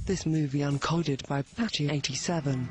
This movie uncoded by Patchy87.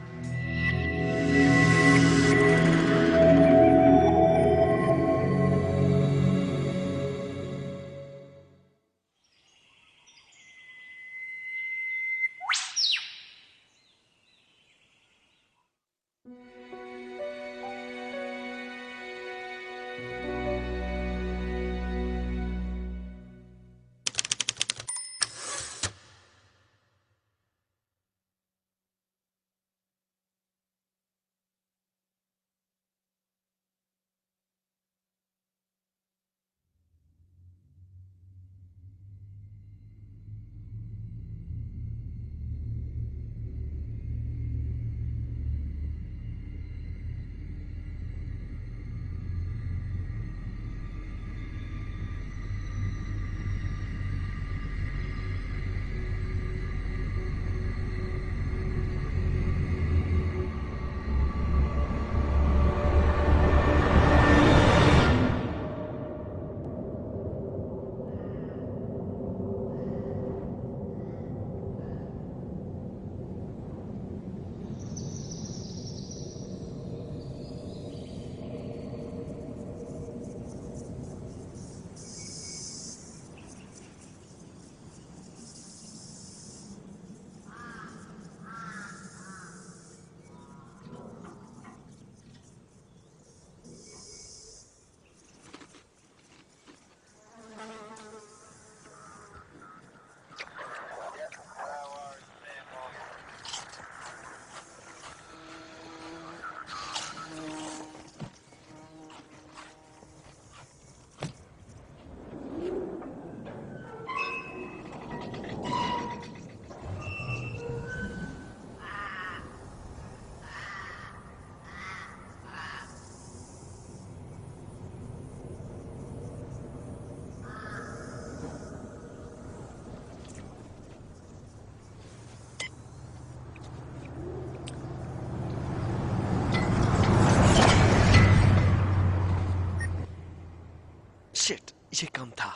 Shit, ये कम था।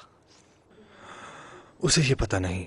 उसे ये पता नहीं।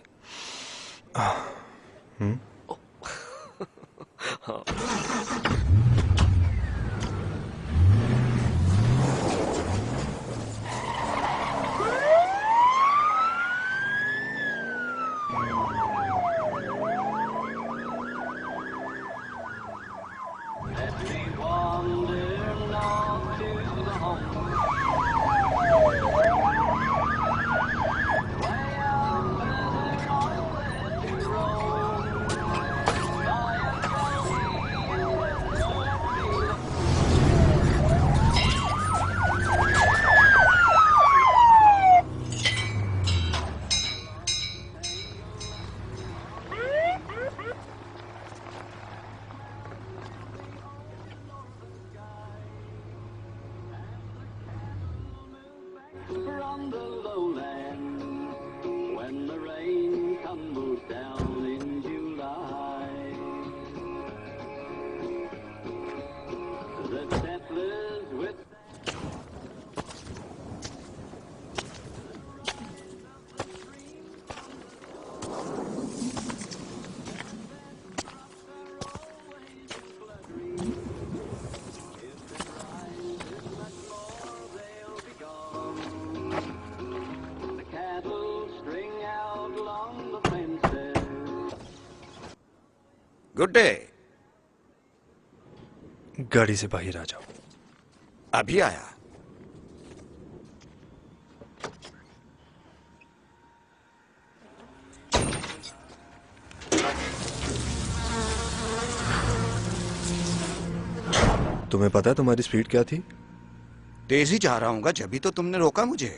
Good day. गाड़ी से बाहर आ जाओ। अभी आया। तुम्हें पता है तुम्हारी स्पीड क्या थी? तेजी जा रहा हूँगा, जब भी तो तुमने रोका मुझे।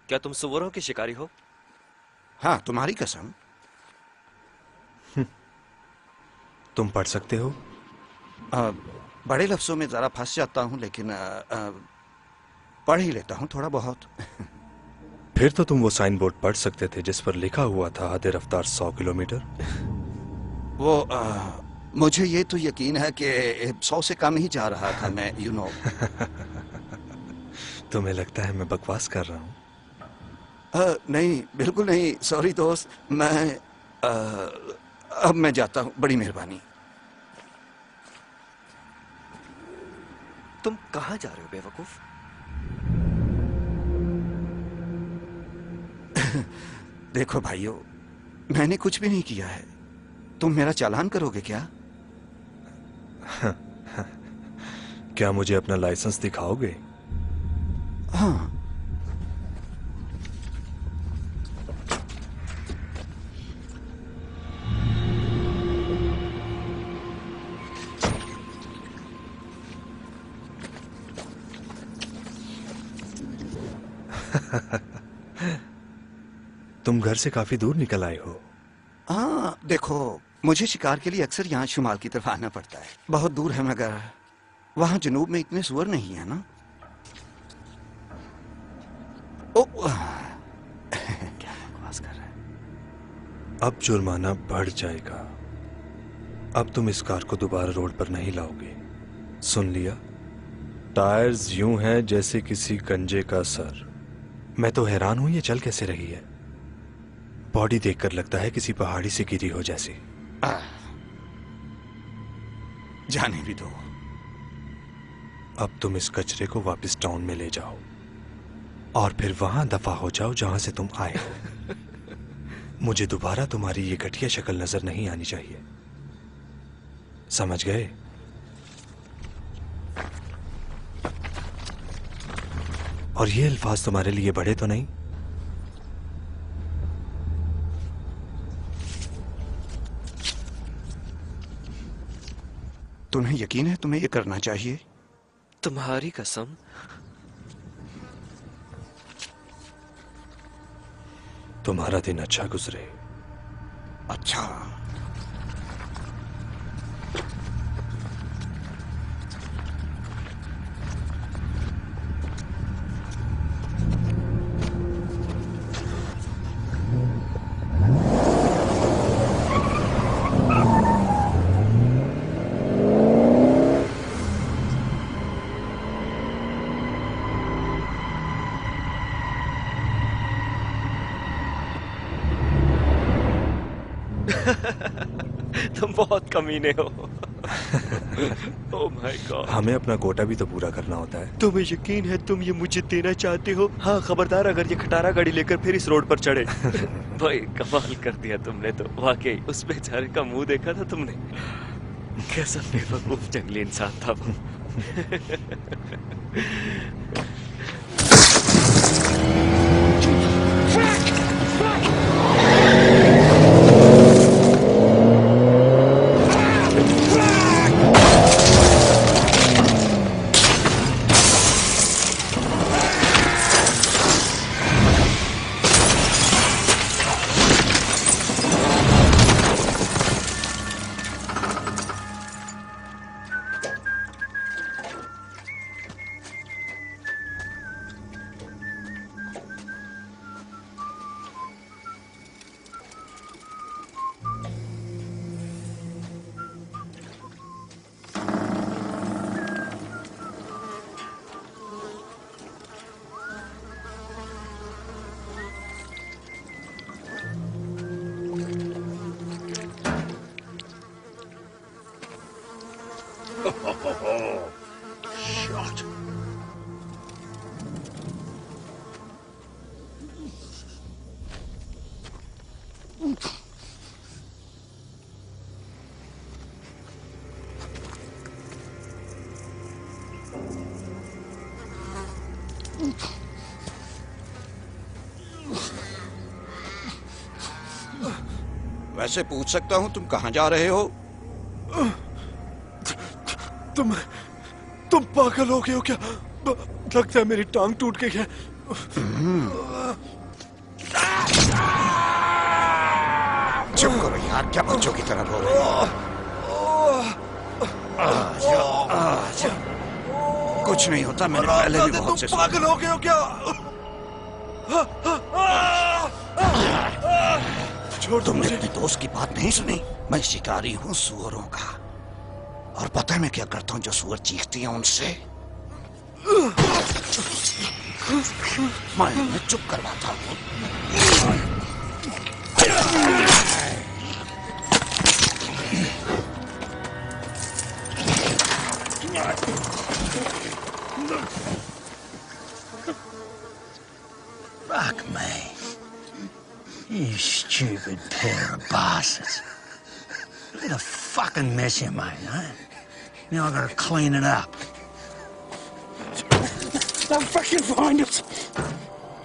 क्या तुम सुअरों के शिकारी हो? हाँ, तुम्हारी कसम। तुम पढ़ सकते हो? बड़े लफ्जों में जरा फंस जाता हूँ, लेकिन पढ़ ही लेता हूँ थोड़ा बहुत। फिर तो तुम वो साइन बोर्ड पढ़ सकते थे जिस पर लिखा हुआ था आधे रफ्तार 100 किलोमीटर। वो मुझे ये तो यकीन है कि 100 से कम ही जा रहा था मैं, यू नो। तुम्हें लगता है मैं बकवास कर रहा हूँ? नहीं, बिल्कुल नहीं। सॉरी दोस्त, मैं अब मैं जाता हूँ, बड़ी मेहरबानी। तुम कहां जा रहे हो बेवकूफ? देखो भाइयों, मैंने कुछ भी नहीं किया है। तुम मेरा चालान करोगे क्या? क्या मुझे अपना लाइसेंस दिखाओगे? हाँ। तुम घर से काफी दूर निकल आए हो। हाँ, देखो, मुझे शिकार के लिए अक्सर यहाँ शुमाल की तरफ आना पड़ता है। बहुत दूर है, मगर वहां जनूब में इतने सुअर नहीं है ना। ओ, क्या बकवास कर रहा है? अब जुर्माना बढ़ जाएगा। अब तुम इस कार को दोबारा रोड पर नहीं लाओगे, सुन लिया? टायर्स यूं हैं जैसे किसी गंजे का सर। मैं तो हैरान हूं ये चल कैसे रही है। बॉडी देखकर लगता है किसी पहाड़ी से गिरी हो जैसी। जाने भी दो। अब तुम इस कचरे को वापस टाउन में ले जाओ और फिर वहां दफा हो जाओ जहां से तुम आए हो। मुझे दोबारा तुम्हारी ये घटिया शक्ल नजर नहीं आनी चाहिए, समझ गए? और ये अल्फाज तुम्हारे लिए बड़े तो नहीं? तुम्हें यकीन है तुम्हें ये करना चाहिए? तुम्हारी कसम। तुम्हारा दिन अच्छा गुजरे। अच्छा। तुम बहुत कमीने हो। ओह माय गॉड। हमें अपना कोटा भी तो पूरा करना होता है। तुम्हें यकीन है तुम ये मुझे देना चाहते हो? हाँ, खबरदार अगर ये खटारा गाड़ी लेकर फिर इस रोड पर चढ़े। भाई कमाल कर दिया तुमने तो, वाकई उस बेचारे का मुंह देखा था तुमने? कैसा बेवकूफ जंगली इंसान था वो। Shot. वैसे पूछ सकता हूं तुम कहां जा रहे हो? तुम पागल हो गए हो क्या? लगता है मेरी टांग टूट गई है। चुप करो यार, क्या बच्चों की तरह रो रहे हो? आजा। कुछ नहीं होता, मैंने पहले भी बहुत से सुना। पागल हो गए हो क्या? छोड़ दो तुमने मुझे। अपने दोस्त की बात नहीं सुनी? मैं शिकारी हूँ सुअरों का, और पता है मैं क्या करता हूँ जो सुअर चीखती हैं उनसे? मैं चुप करवाता हूँ। Fuck me. You stupid pair of bastards. What a fucking mess you made, huh? Now I gotta clean it up. They'll fucking find us.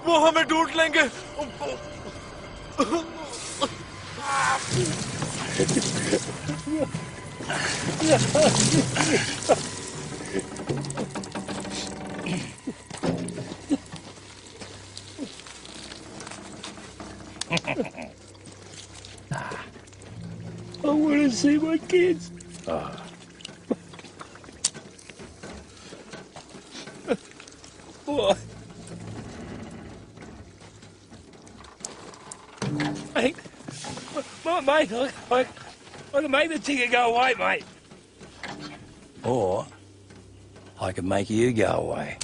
वो हमें ढूंढ लेंगे। I want to see my kids. Boy. Mate, I can make the ticket go away, mate. Or I can make you go away.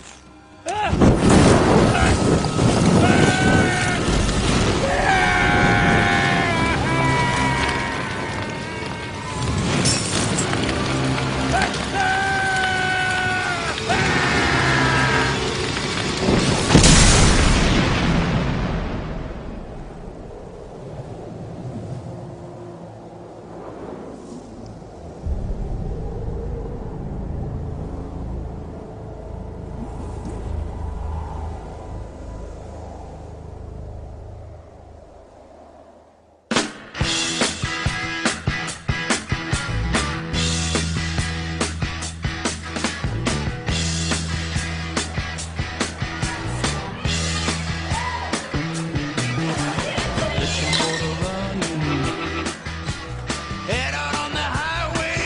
Head out on the highway,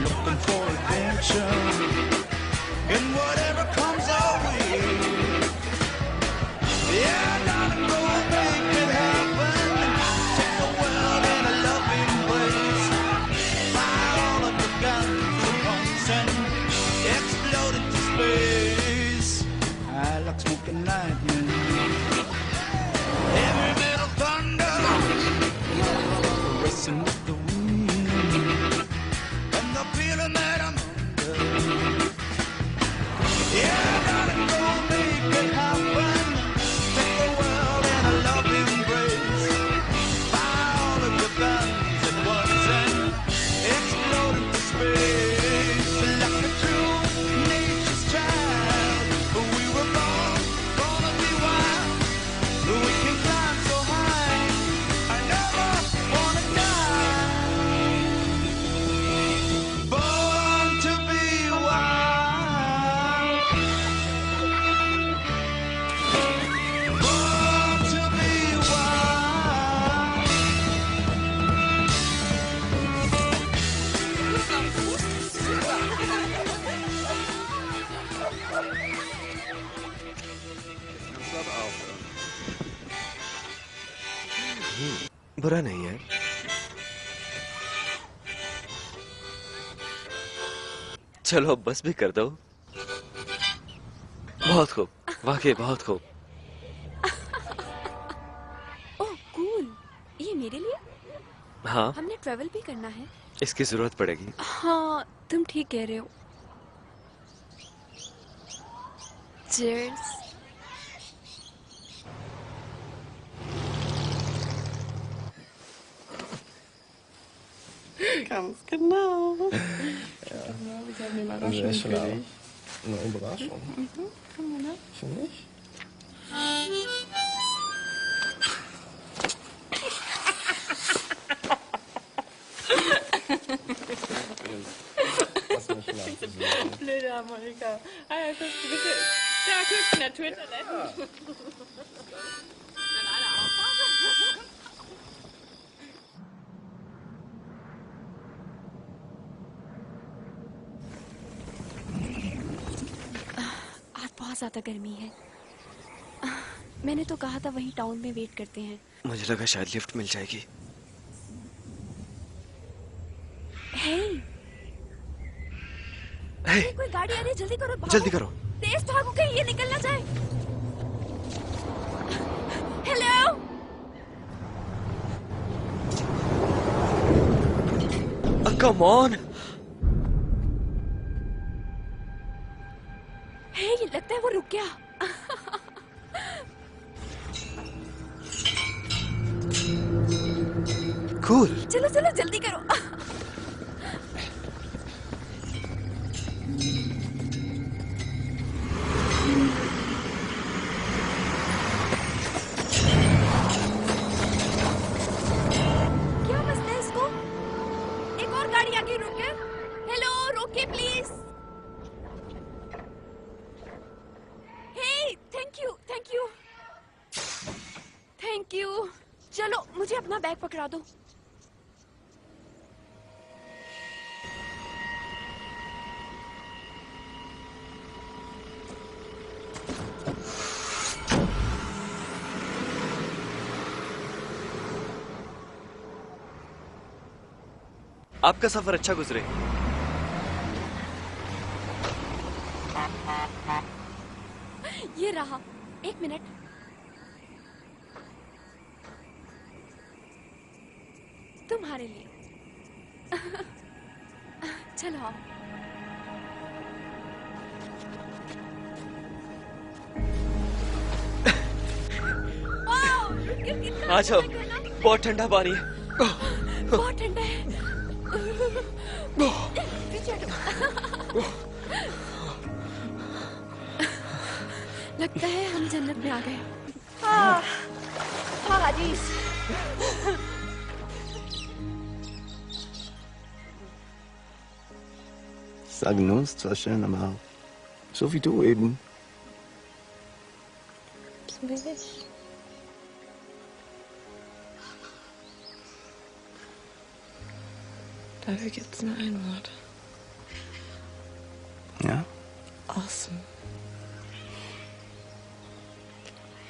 looking for adventure, and whatever comes our way. Yeah, darling, go make it happen. Take the world in a loving embrace. Fire all of the guns at once and explode into space. I like smoking lightning. Heavy metal thunder. Racing with the wind and the feeling that I'm under. Yeah, darling, go make it happen. Take the world in a loving embrace. Fire all of your guns at once and explode into space. Like a true nature's child, we were born, gonna be wild. We can climb so high. I never wanna die. Born to be wild. Born to be wild. बुरा नहीं है। चलो अब बस भी कर दो। बहुत खूब, वाकई बहुत खूब। ओह कूल, ये मेरे लिए? हाँ, हमने ट्रेवल भी करना है। इसकी जरूरत पड़ेगी। हाँ, तुम ठीक कह रहे हो। Cheers. Ganz genau. Ja. Genau, wir haben eine Überraschung für dich. Eine Überraschung? Genau. Für mich? Lass mich schlafen. Blöde Harmonika. Ah ja, guck, du bist ja guck, in der Twitter-Toilette. आज बहुत ज्यादा गर्मी है। मैंने तो कहा था वहीं टाउन में वेट करते हैं। मुझे लगा शायद लिफ्ट मिल जाएगी। हे, हे, कोई गाड़ी आ रही है, जल्दी करो, भागो। जल्दी करो। तेज भागो कहीं ये निकल ना जाए। Hello, come on. हे, लगता है वो रुक गया। कूल। चलो चलो जल्दी करो। क्या मसला है इसको? एक और गाड़ी आगे रुके। हेलो, रोके please. Hey, thank you, thank you, thank you. चलो मुझे अपना बैग पकड़ा दो। आपका सफर अच्छा गुजरे। ये रहा, 1 मिनट। तुम्हारे लिए। चलो आओ। वाओ, कितना आ जाओ, अच्छा लगा ना? बहुत ठंडा पानी है। बहुत ठंडा है। पीछे हटो। लगता है हम जन्नत में आ गए। Paradis. Sagen uns zwar schön, aber so wie du eben. So wie ich. Dafür gibt's nur ein Wort. Ja? Awesome.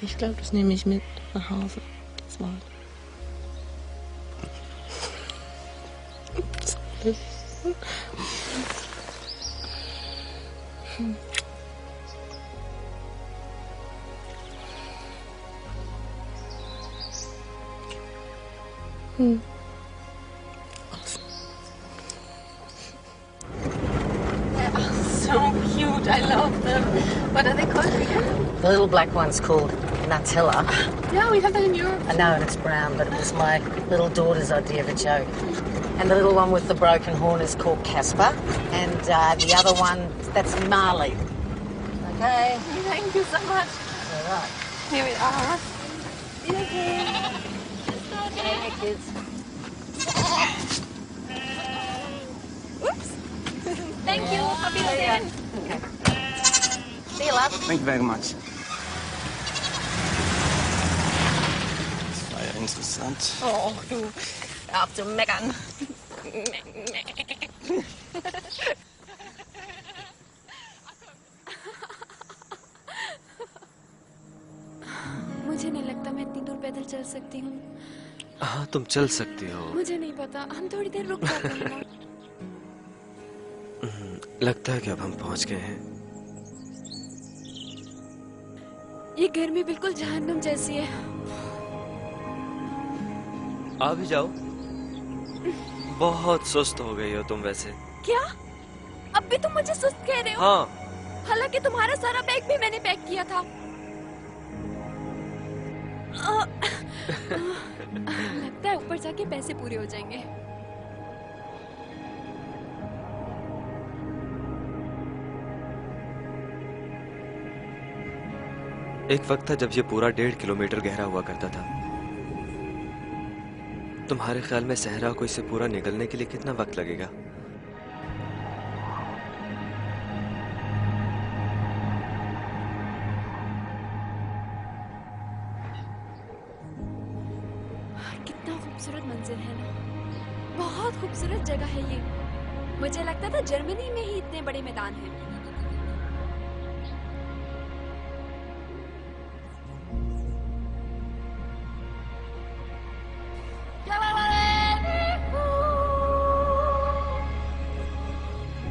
Ich glaube, das nehme ich mit nach Hause. Das Wort. So cute. I love them. What are they called again? The little black one's called Nutella. Yeah, we have that in Europe. I know, and it's brown, but it was my little daughter's idea of a joke. And the little one with the broken horn is called Casper. And the other one, that's Marley. Okay. Thank you so much. All right. Here we are. Hey, kids. Oops. Thank you. Happy weekend. See you, love. Thank you very much. Das war ja interessant. Oh, du. Hör auf zu meckern. मुझे नहीं लगता मैं इतनी दूर पैदल चल सकती हूँ। हाँ, तुम चल सकती हो। मुझे नहीं पता, हम थोड़ी देर रुक जाते हैं ना। लगता है कि अब हम पहुंच गए हैं। ये गर्मी बिल्कुल जहन्नुम जैसी है। आ भी जाओ। बहुत सुस्त हो गई हो तुम वैसे। क्या? अब भी तुम मुझे सुस्त कह रहे हो? हाँ। हालांकि तुम्हारा सारा बैग भी मैंने पैक किया था। लगता है ऊपर जाके पैसे पूरे हो जाएंगे। एक वक्त था जब ये पूरा 1.5 किलोमीटर गहरा हुआ करता था। तुम्हारे ख्याल में सहरा को इसे पूरा निकलने के लिए कितना वक्त लगेगा? कितना खूबसूरत मंजर है ना। बहुत खूबसूरत जगह है ये। मुझे लगता था जर्मनी में ही इतने बड़े मैदान हैं।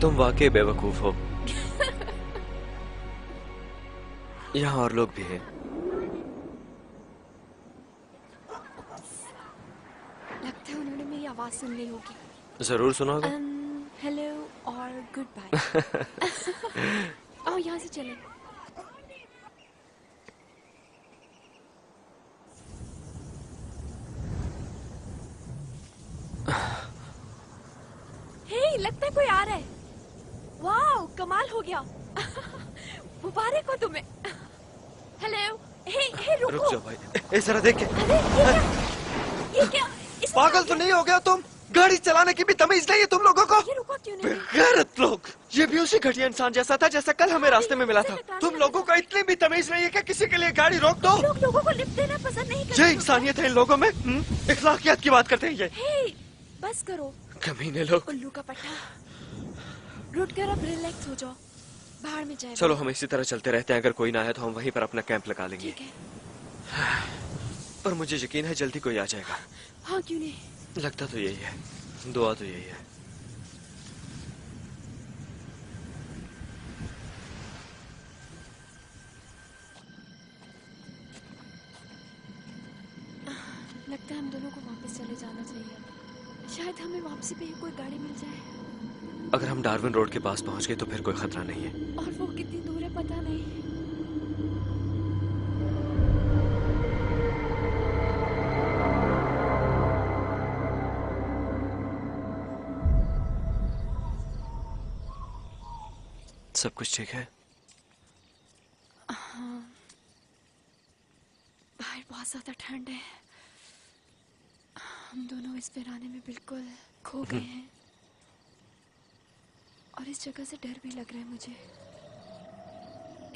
तुम वाकई बेवकूफ हो। यहाँ और लोग भी हैं। लगता है उन्होंने मेरी आवाज सुन ली होगी। जरूर सुनोगे। हेलो और गुड बाय। आओ यहाँ से चले। हे, लगता है कोई आ रहा है। वाह, कमाल हो गया। मुबारक हो तुम्हें। हेलो। हे, रुको। रुक जाओ भाई। ए जरा देख के। अरे ये क्या? पागल तो नहीं हो गया तुम? गाड़ी चलाने की भी तमीज नहीं है तुम लोगों को? ये रुको क्यों नहीं? बेगैरत लोग। ये भी उसी घटिया इंसान जैसा था जैसा कल हमें रास्ते में मिला था। तुम लोगों को इतनी भी तमीज नहीं है कि किसी के लिए गाड़ी रोक दो? लोगों को लिफ्ट देना पसंद नहीं करते। ये इंसानियत है इन लोगों में? इखलाकियत की बात करते हैं ये। हे, बस करो। कमीने लोग। उल्लू का पट्टा। रुक कर अब रिलैक्स हो जाओ। बाहर में जाए। चलो हम इसी तरह चलते रहते हैं। अगर कोई ना आए तो हम वहीं पर अपना कैंप लगा लेंगे। ठीक है। पर मुझे यकीन है जल्दी कोई आ जाएगा। हाँ, क्यों नहीं? लगता तो यही है। दुआ तो यही है। लगता है हम दोनों को वापस चले जाना चाहिए। शायद हमें वापसी पे ही कोई गाड़ी मिल जाए। अगर हम डार्विन रोड के पास पहुंच गए तो फिर कोई खतरा नहीं है। और वो कितनी दूर है पता नहीं। सब कुछ ठीक है? हाँ, बाहर बहुत ज्यादा ठंड है। हम दोनों इस वीराने में बिल्कुल खो गए हैं। और इस जगह से डर भी लग रहा है मुझे।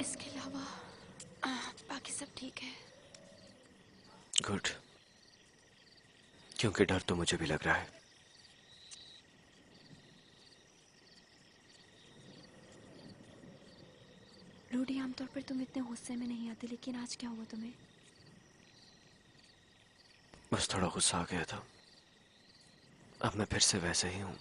इसके अलावा बाकी सब ठीक है। गुड। क्योंकि डर तो मुझे भी लग रहा है। रूडी, आमतौर पर तुम इतने गुस्से में नहीं आते, लेकिन आज क्या हुआ तुम्हें? बस थोड़ा गुस्सा आ गया था। अब मैं फिर से वैसे ही हूं।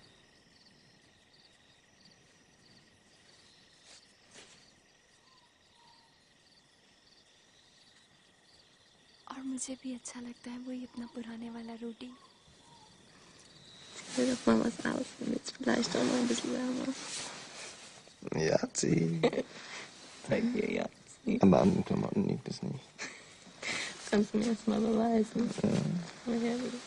और मुझे भी अच्छा लगता है वही अपना पुराने वाला Rudy. Mamas Haus und jetzt vielleicht auch noch ein bisschen wärmer. Jazzi. Bei dir, Jazzi. Aber an den Klamotten liegt es nicht. Kannst du mir jetzt mal beweisen? Ja. Ja, her bitte.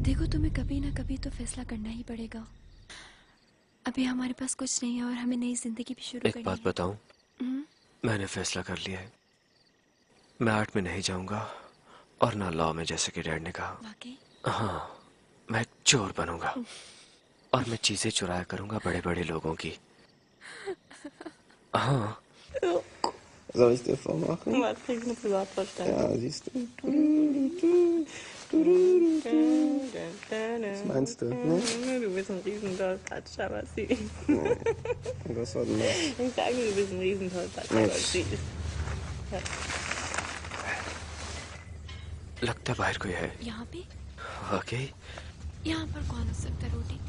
देखो, तुम्हें कभी ना कभी तो फैसला करना ही पड़ेगा। अभी हमारे पास कुछ नहीं है और हमें नई जिंदगी भी शुरू करनी है। एक बात बताऊं? मैंने फैसला कर लिया है। मैं आर्ट में नहीं जाऊंगा और ना लॉ में, जैसे कि डैड ने कहा। वाकई? हाँ, मैं चोर बनूंगा और मैं चीजें चुराया करूंगा बड़े बड़े लोगों की। हाँ। Soll ich dir vormachen? Was krieg ich eine Privatvorstellung? Ja, siehst du. Was meinst du? Ne? Du bist ein Riesentollpatsch, aber süß. Was war denn das? Ich sage, du bist ein Riesentollpatsch, aber süß. Ja. लगता है बाहर कोई है। यहाँ पे? वाकई? यहाँ पर कौन हो सकता है रोटी?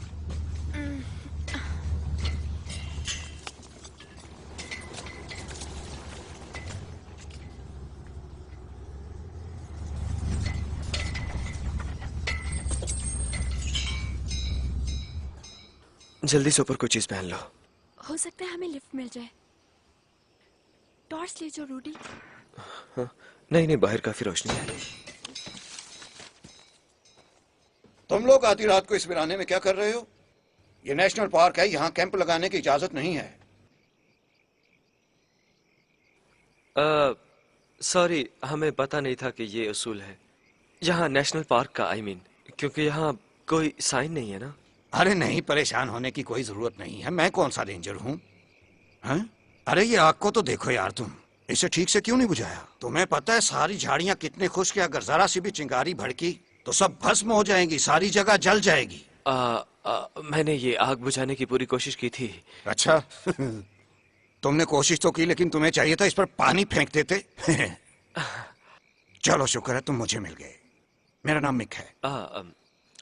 जल्दी से ऊपर कोई चीज पहन लो। हो सकता है हमें लिफ्ट मिल जाए। टॉर्च ले जाओ रूडी। हाँ, नहीं नहीं, बाहर काफी रोशनी है। तुम लोग आधी रात को इस वीराने में क्या कर रहे हो? ये नेशनल पार्क है, यहाँ कैंप लगाने की इजाजत नहीं है। सॉरी, हमें पता नहीं था कि ये उसूल है यहाँ नेशनल पार्क का। I mean, क्योंकि यहाँ कोई साइन नहीं है ना। अरे नहीं, परेशान होने की कोई जरूरत नहीं है। मैं कौन सा रेंजर हूँ? हैं? अरे ये आग को तो देखो यार तुम, इसे ठीक से क्यों नहीं बुझाया? तुम्हें पता है सारी झाड़ियाँ कितनी खुश्क है, अगर जरा सी भी चिंगारी भड़की तो सब भस्म हो जाएंगी, सारी जगह जल जाएगी। मैंने ये आग बुझाने की पूरी कोशिश की थी। अच्छा तुमने कोशिश तो की, लेकिन तुम्हें चाहिए था इस पर पानी फेंक देते। चलो शुक्र है तुम मुझे मिल गए। मेरा नाम मिक है।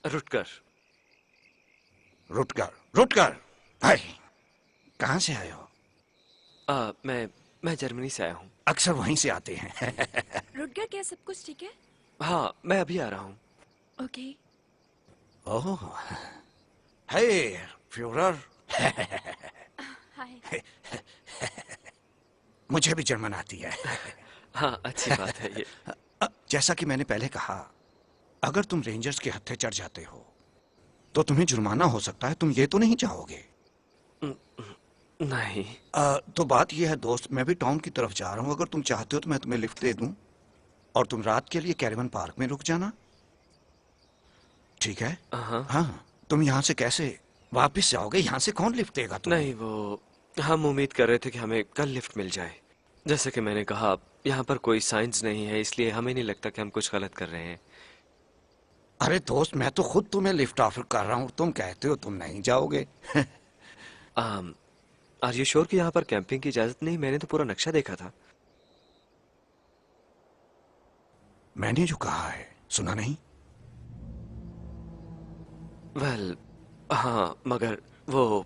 रुटकर। रुटकर? रुटकर हाय, कहाँ से आए हो? मैं जर्मनी से आया हूँ। अक्सर वहीं से आते हैं। रुटगर, क्या सब कुछ ठीक है? हाँ, मैं अभी आ रहा हूँ। ओके। ओह, हे फ्यूरर। हाय। मुझे भी जर्मन आती है। हाँ, अच्छी बात है ये। जैसा कि मैंने पहले कहा, अगर तुम रेंजर्स के हत्थे चढ़ जाते हो तो तुम्हें जुर्माना हो सकता है। तुम ये तो नहीं चाहोगे? नहीं। तो बात यह है दोस्त, मैं भी टाउन की तरफ जा रहा हूँ। अगर तुम चाहते हो तो मैं तुम्हें लिफ्ट दे दूं और तुम रात के लिए कैरेवन पार्क में रुक जाना, ठीक है? हाँ, तुम यहाँ से कैसे वापस जाओगे? यहाँ से कौन लिफ्ट देगा तुम्हें? नहीं, वो हम उम्मीद कर रहे थे कि हमें कल लिफ्ट मिल जाए। जैसे कि मैंने कहा, यहाँ पर कोई साइंस नहीं है, इसलिए हमें नहीं लगता कि हम कुछ गलत कर रहे हैं। अरे दोस्त, मैं तो खुद तुम्हें लिफ्ट ऑफर कर रहा हूँ, तुम कहते हो तुम नहीं जाओगे। आर यू श्योर कि यहाँ पर कैंपिंग की इजाजत नहीं? मैंने तो पूरा नक्शा देखा था। मैंने जो कहा है सुना नहीं? वेल, हाँ, मगर वो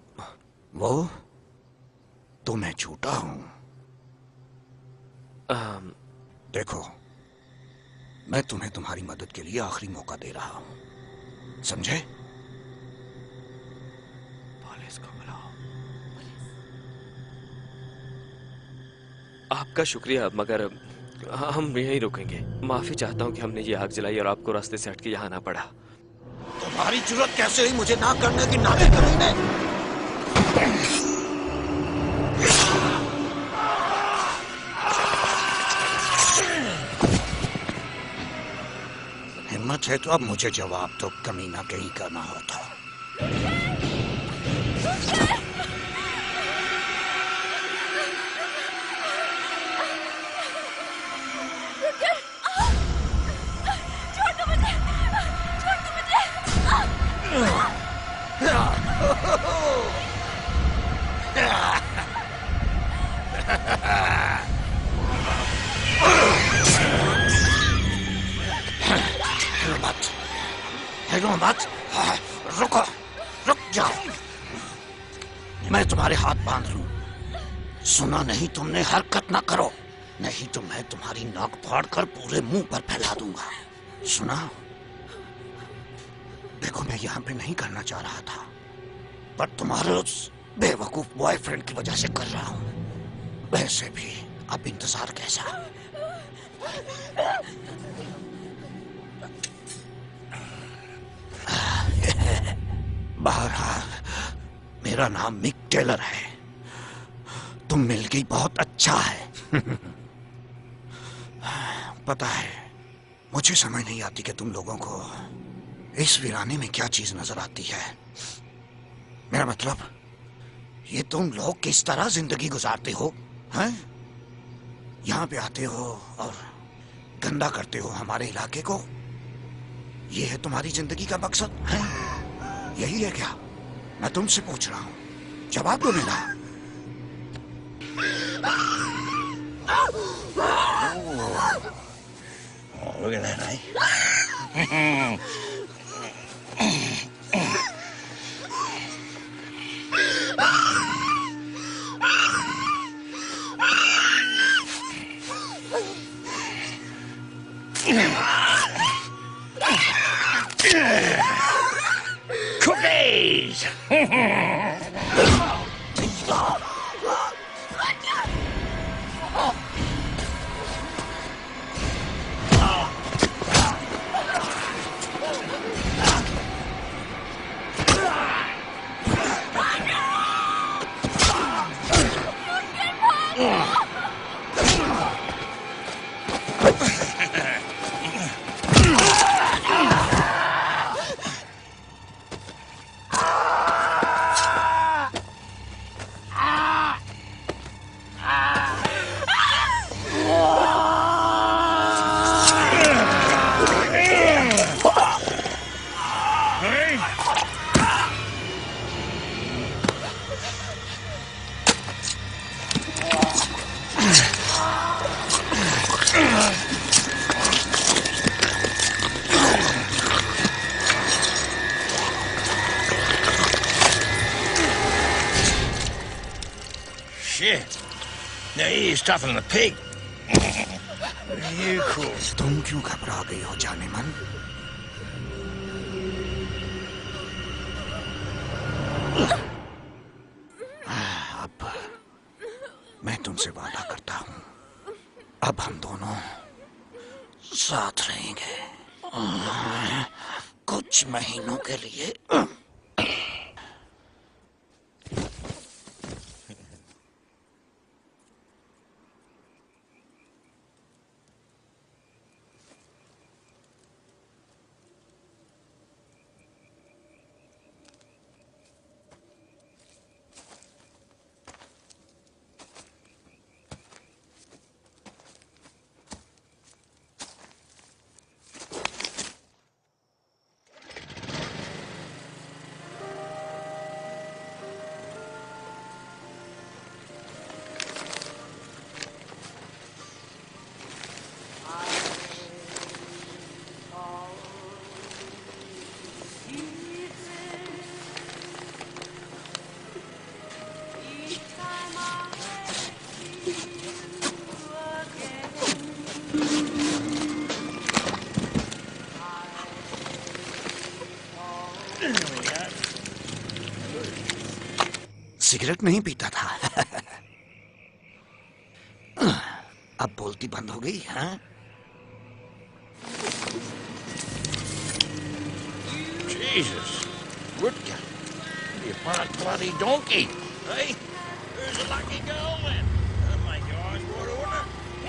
तो मैं झूठा हूं। देखो, मैं तुम्हें तुम्हारी मदद के लिए आखिरी मौका दे रहा हूं, समझे? पुलिस को बुलाओ। आपका शुक्रिया, मगर हम यहीं रुकेंगे। माफी चाहता हूँ कि हमने ये आग जलाई और आपको रास्ते से हटके यहाँ आना पड़ा। तुम्हारी जरूरत कैसे हुई मुझे ना करने की? नाटक कमीने! हिम्मत है तो अब मुझे जवाब दो, कमीना कहीं का ना होता। मत, रुको, रुक जाओ। मैं तुम्हारे हाथ बांध लूं। सुना नहीं तुमने? हरकत ना करो, नहीं तो मैं तुम्हारी नाक फाड़कर पूरे मुंह पर फैला दूंगा। सुना? देखो, मैं यहाँ पे नहीं करना चाह रहा था, पर तुम्हारे उस बेवकूफ बॉयफ्रेंड की वजह से कर रहा हूँ। वैसे भी अब इंतजार कैसा? बहरहाल, मेरा नाम मिक टेलर है। तुम मिल गई, बहुत अच्छा है। पता है, मुझे समझ नहीं आती कि तुम लोगों को इस वीराने में क्या चीज नजर आती है। मेरा मतलब, ये तुम लोग किस तरह जिंदगी गुजारते हो? हैं? यहाँ पे आते हो और गंदा करते हो हमारे इलाके को। ये है तुम्हारी जिंदगी का मकसद है? यही है क्या? मैं तुमसे पूछ रहा हूँ, जवाब दो मेरा। Look at that, eh? Cookies! shit. Now he is tougher than a pig. You cool. तुम क्यों घबरा गई हो जाने मन? अब मैं तुमसे वादा करता हूँ, अब हम दोनों साथ रहेंगे कुछ महीनों के लिए। सिगरेट नहीं पीता था। अब बोलती बंद हो गई, हाँ? Jesus, Rutger, you fine bloody donkey. Hey, who's a lucky girl then? That'll make your eyes water, wouldn't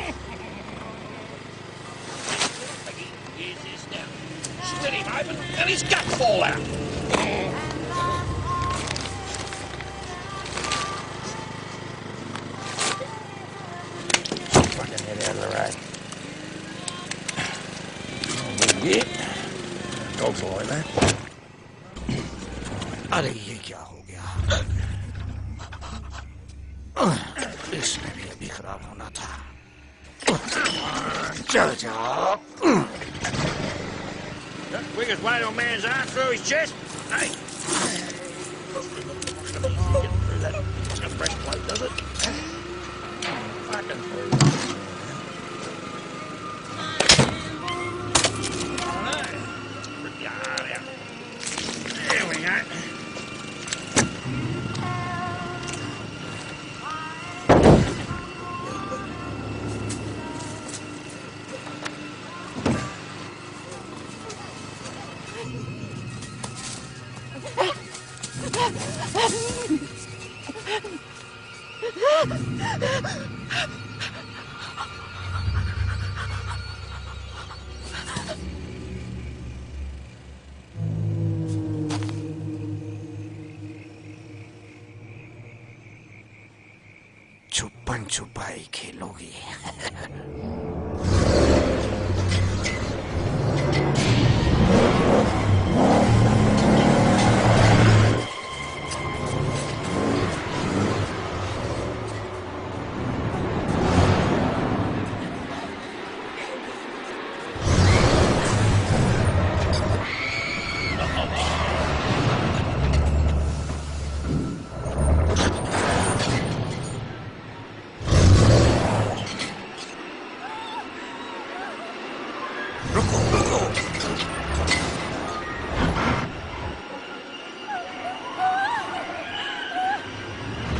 it? Here's this now. Split him open and his gut fall out. Fucking head out of the road. Yeah. Dogs are like that. अरे ये क्या हो गया? इसमें भी अभी खराब होना था। चल जाओ। The quickest way to a man's arm through his chest. Hey. Get through that fucking breastplate, does it? Fucking through. I don't know. Rip your heart out. There we go. छुपन छुपाई खेलोगी।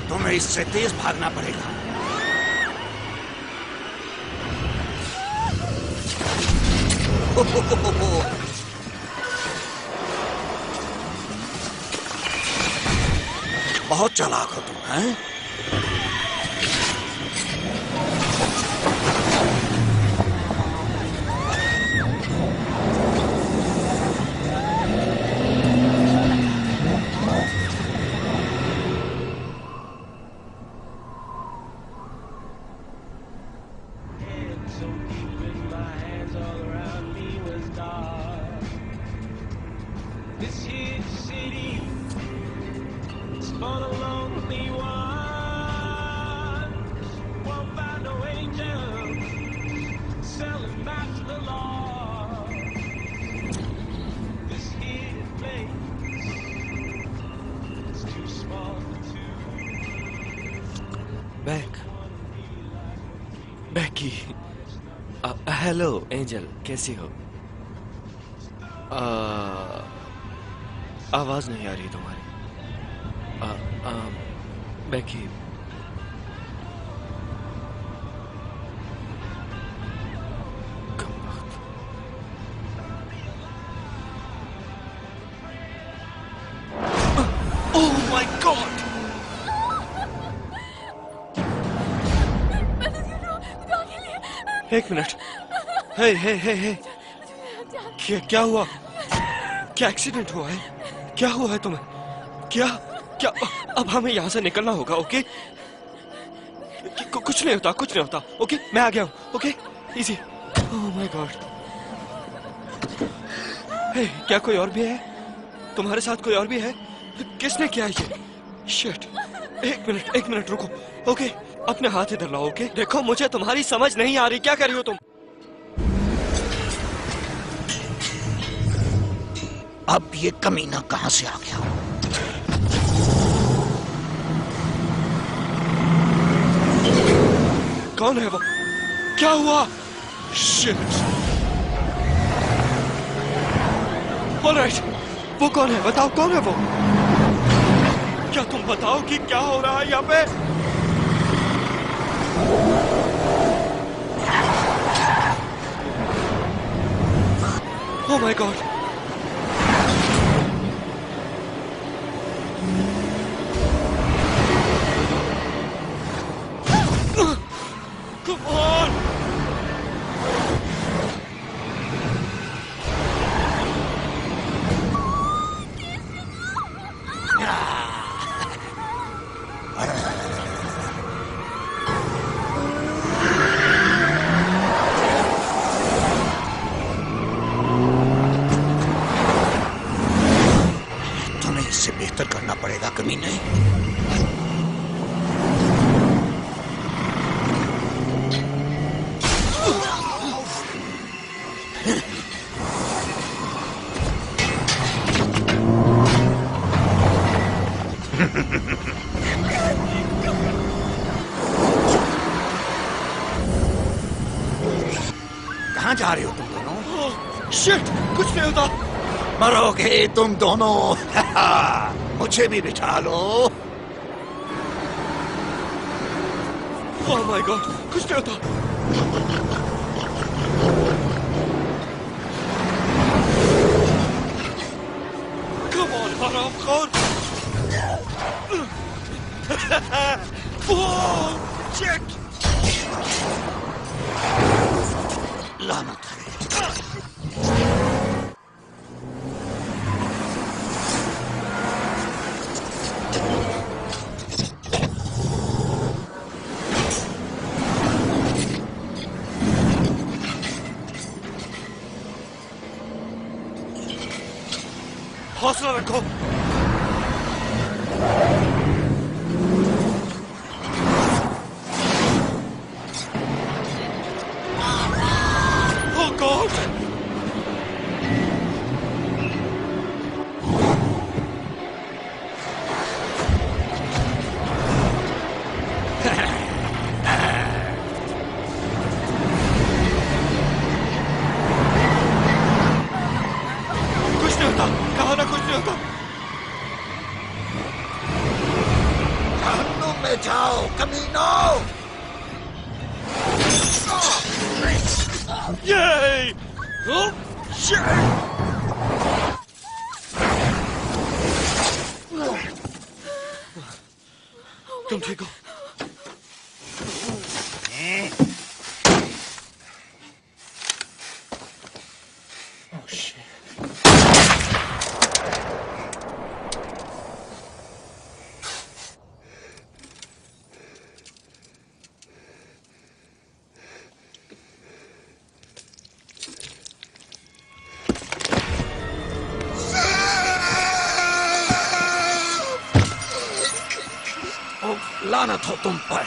तुम्हें इससे तेज भागना पड़ेगा। बहुत चालाक हो तुम, हैं? This here city is for the lonely ones. Won't find no angel. बैकी। Hello angel, कैसी हो? आवाज नहीं आ रही तुम्हारी। बैकी, ओह माय गॉड! एक मिनट। हे हे हे हे, क्या हुआ? क्या एक्सीडेंट हुआ है? क्या हुआ है तुम्हें? क्या क्या? अब हमें यहाँ से निकलना होगा, ओके? कुछ नहीं होता, कुछ नहीं होता, ओके? मैं आ गया हूँ, okay? Easy. Oh my god. Hey, क्या कोई और भी है? तुम्हारे साथ कोई और भी है? किसने किया ये? शिट। एक मिनट रुको, ओके? अपने हाथ इधर लाओ, ओके? देखो, मुझे तुम्हारी समझ नहीं आ रही। क्या कर रही हो तुम? अब ये कमीना कहां से आ गया? कौन है वो? क्या हुआ? शिट। ऑलराइट, वो कौन है? बताओ, कौन है वो? क्या तुम बताओ कि क्या हो रहा है यहाँ पे? ओह माय गॉड! Come on! तुम्हें इससे बेहतर करना पड़ेगा कमीने। कहाँ जा रहे हो तुम दोनों? शिट, कुछ नहीं होता। मरोगे तुम दोनों। मुझे भी बिठा लो। ओह माय गॉड, कुछ नहीं होता। Come on, हरामखोर। Oh, shit. लानत है। हौसला रखो। Oh God! कुछ नहीं होता, कहा ना कुछ नहीं होता। जहन्नुम में जाओ कमीनो। Yay! Oh, shit! तुम ठीक हो? Oh shit! लानत हो तुम पर।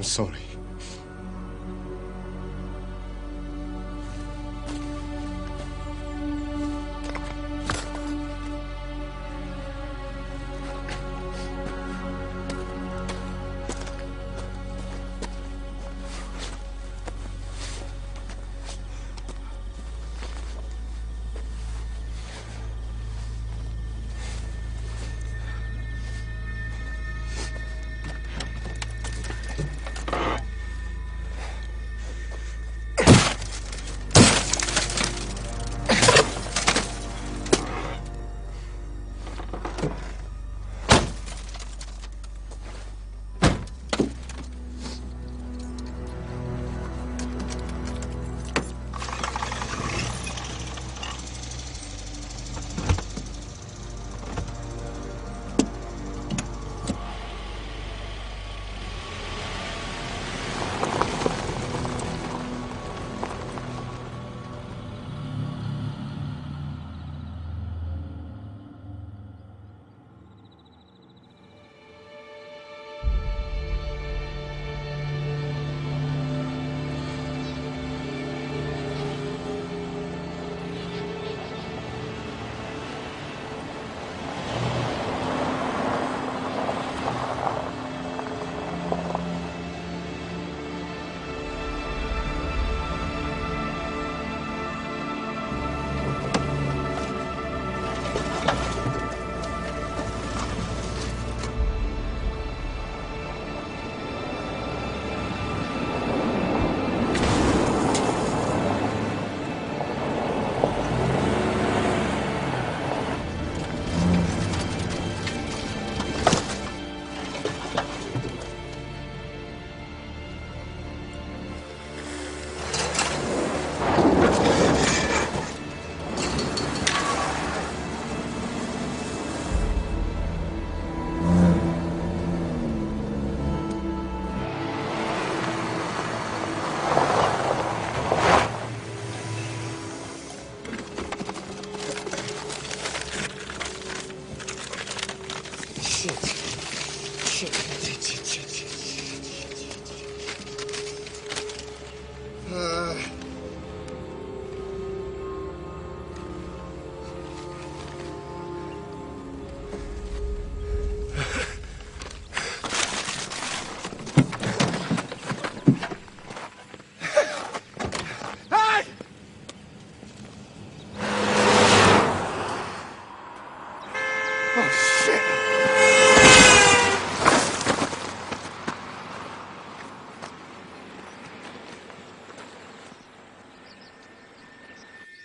I'm sorry.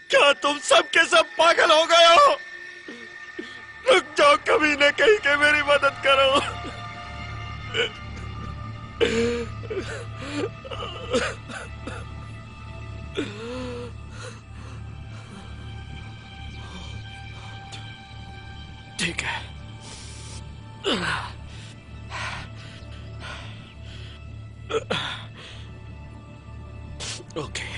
क्या तुम सब के सब पागल हो गए हो? रुक जाओ, कभी न कहीं के मेरी मदद करो। ठीक है। ओके।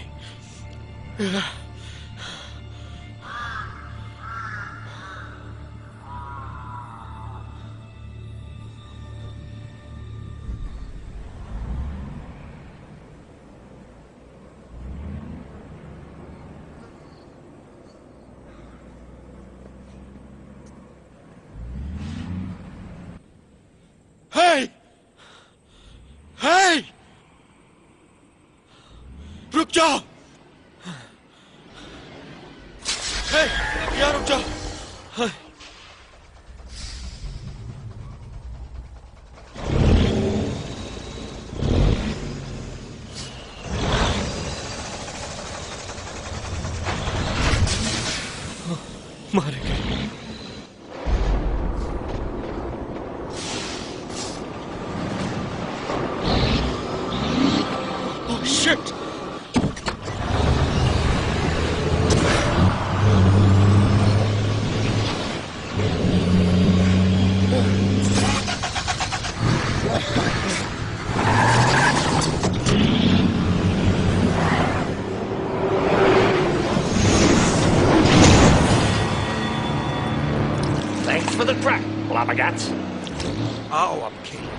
Hey! Hey! रुक जाओ! Hey! यार रुक जाओ! Hey! मारे गए। Oh, shit! Thanks for the track, Blabbergats. आओ अब खेलो।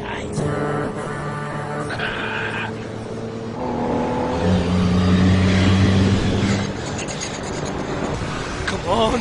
Come on!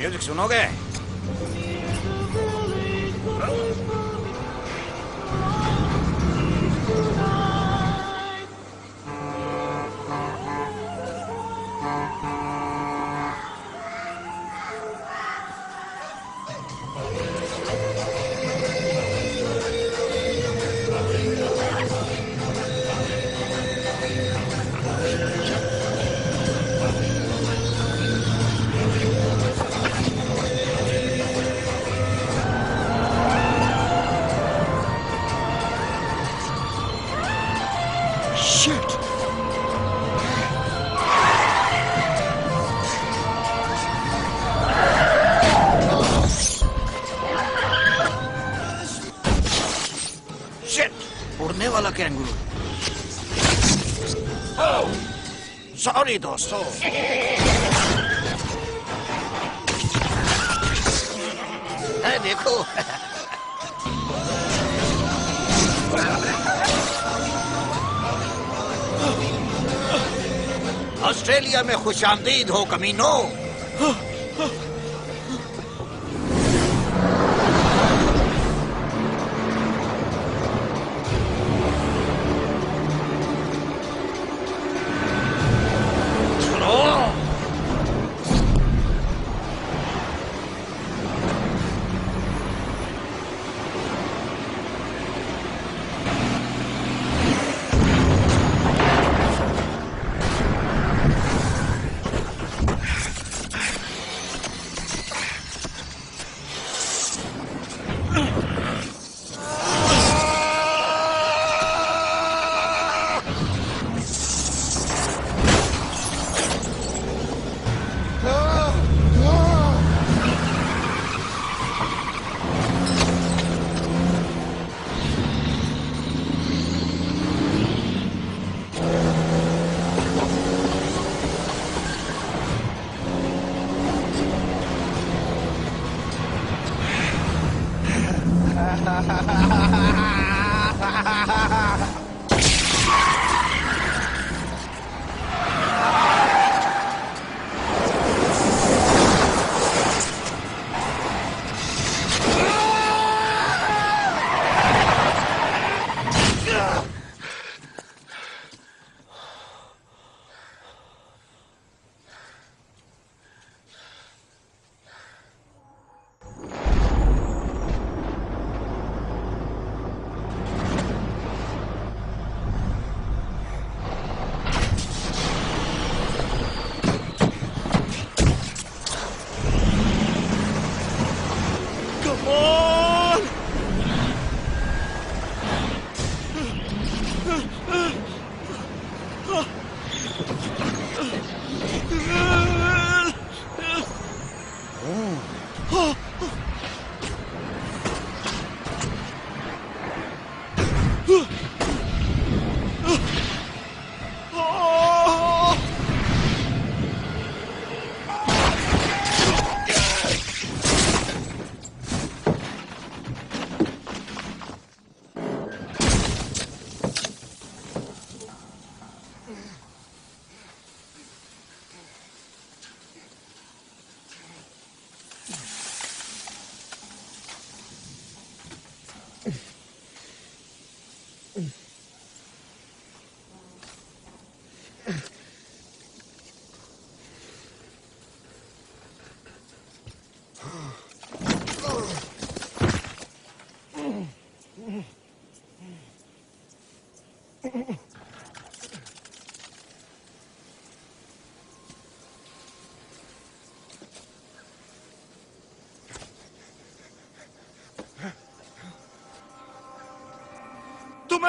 म्यूजिक सुनोगे? Shit! Shit! उड़ने वाला कैंगरू। सॉरी दोस्तों। है देखो। ऑस्ट्रेलिया में खुशामदीद हो कमीनो।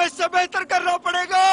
हमें इससे बेहतर करना पड़ेगा।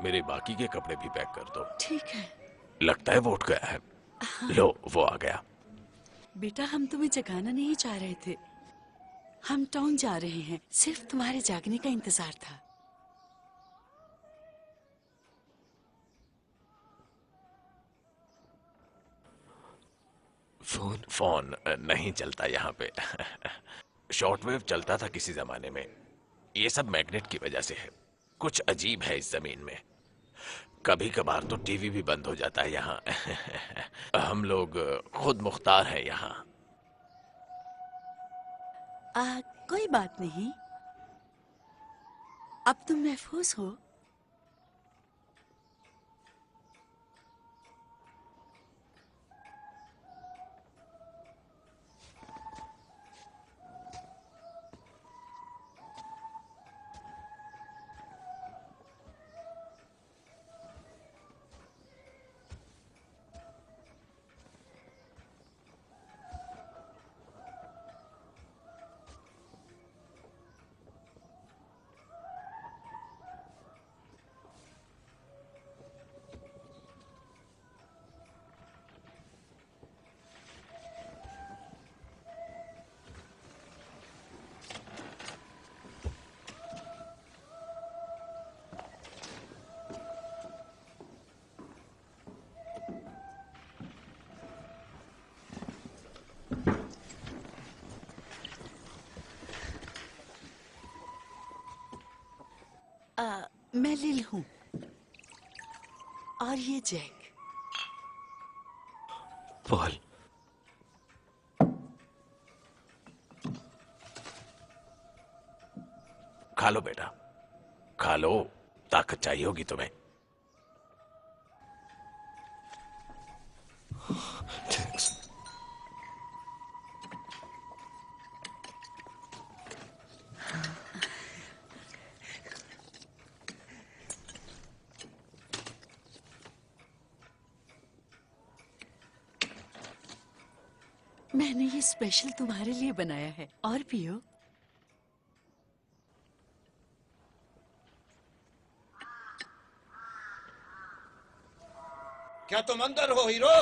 मेरे बाकी के कपड़े भी पैक कर दो। ठीक है। लगता है वो उठ गया है। लो, वो आ गया। बेटा, हम तुम्हें जगाना नहीं चाह रहे थे। हम टाउन जा रहे हैं, सिर्फ तुम्हारे जागने का इंतजार था। फोन नहीं चलता यहाँ पे। शॉर्टवेव चलता था किसी जमाने में। ये सब मैग्नेट की वजह से है। कुछ अजीब है इस जमीन में। कभी कभार तो टीवी भी बंद हो जाता है यहाँ। हम लोग खुद मुख्तार हैं यहाँ। कोई बात नहीं, अब तुम महफूज हो। मैं लिल हूँ और ये जैक। पॉल, खा लो बेटा, खा लो। ताकत चाहिए होगी तुम्हें। मैंने ये स्पेशल तुम्हारे लिए बनाया है, और पियो। क्या तुम अंदर हो हीरो?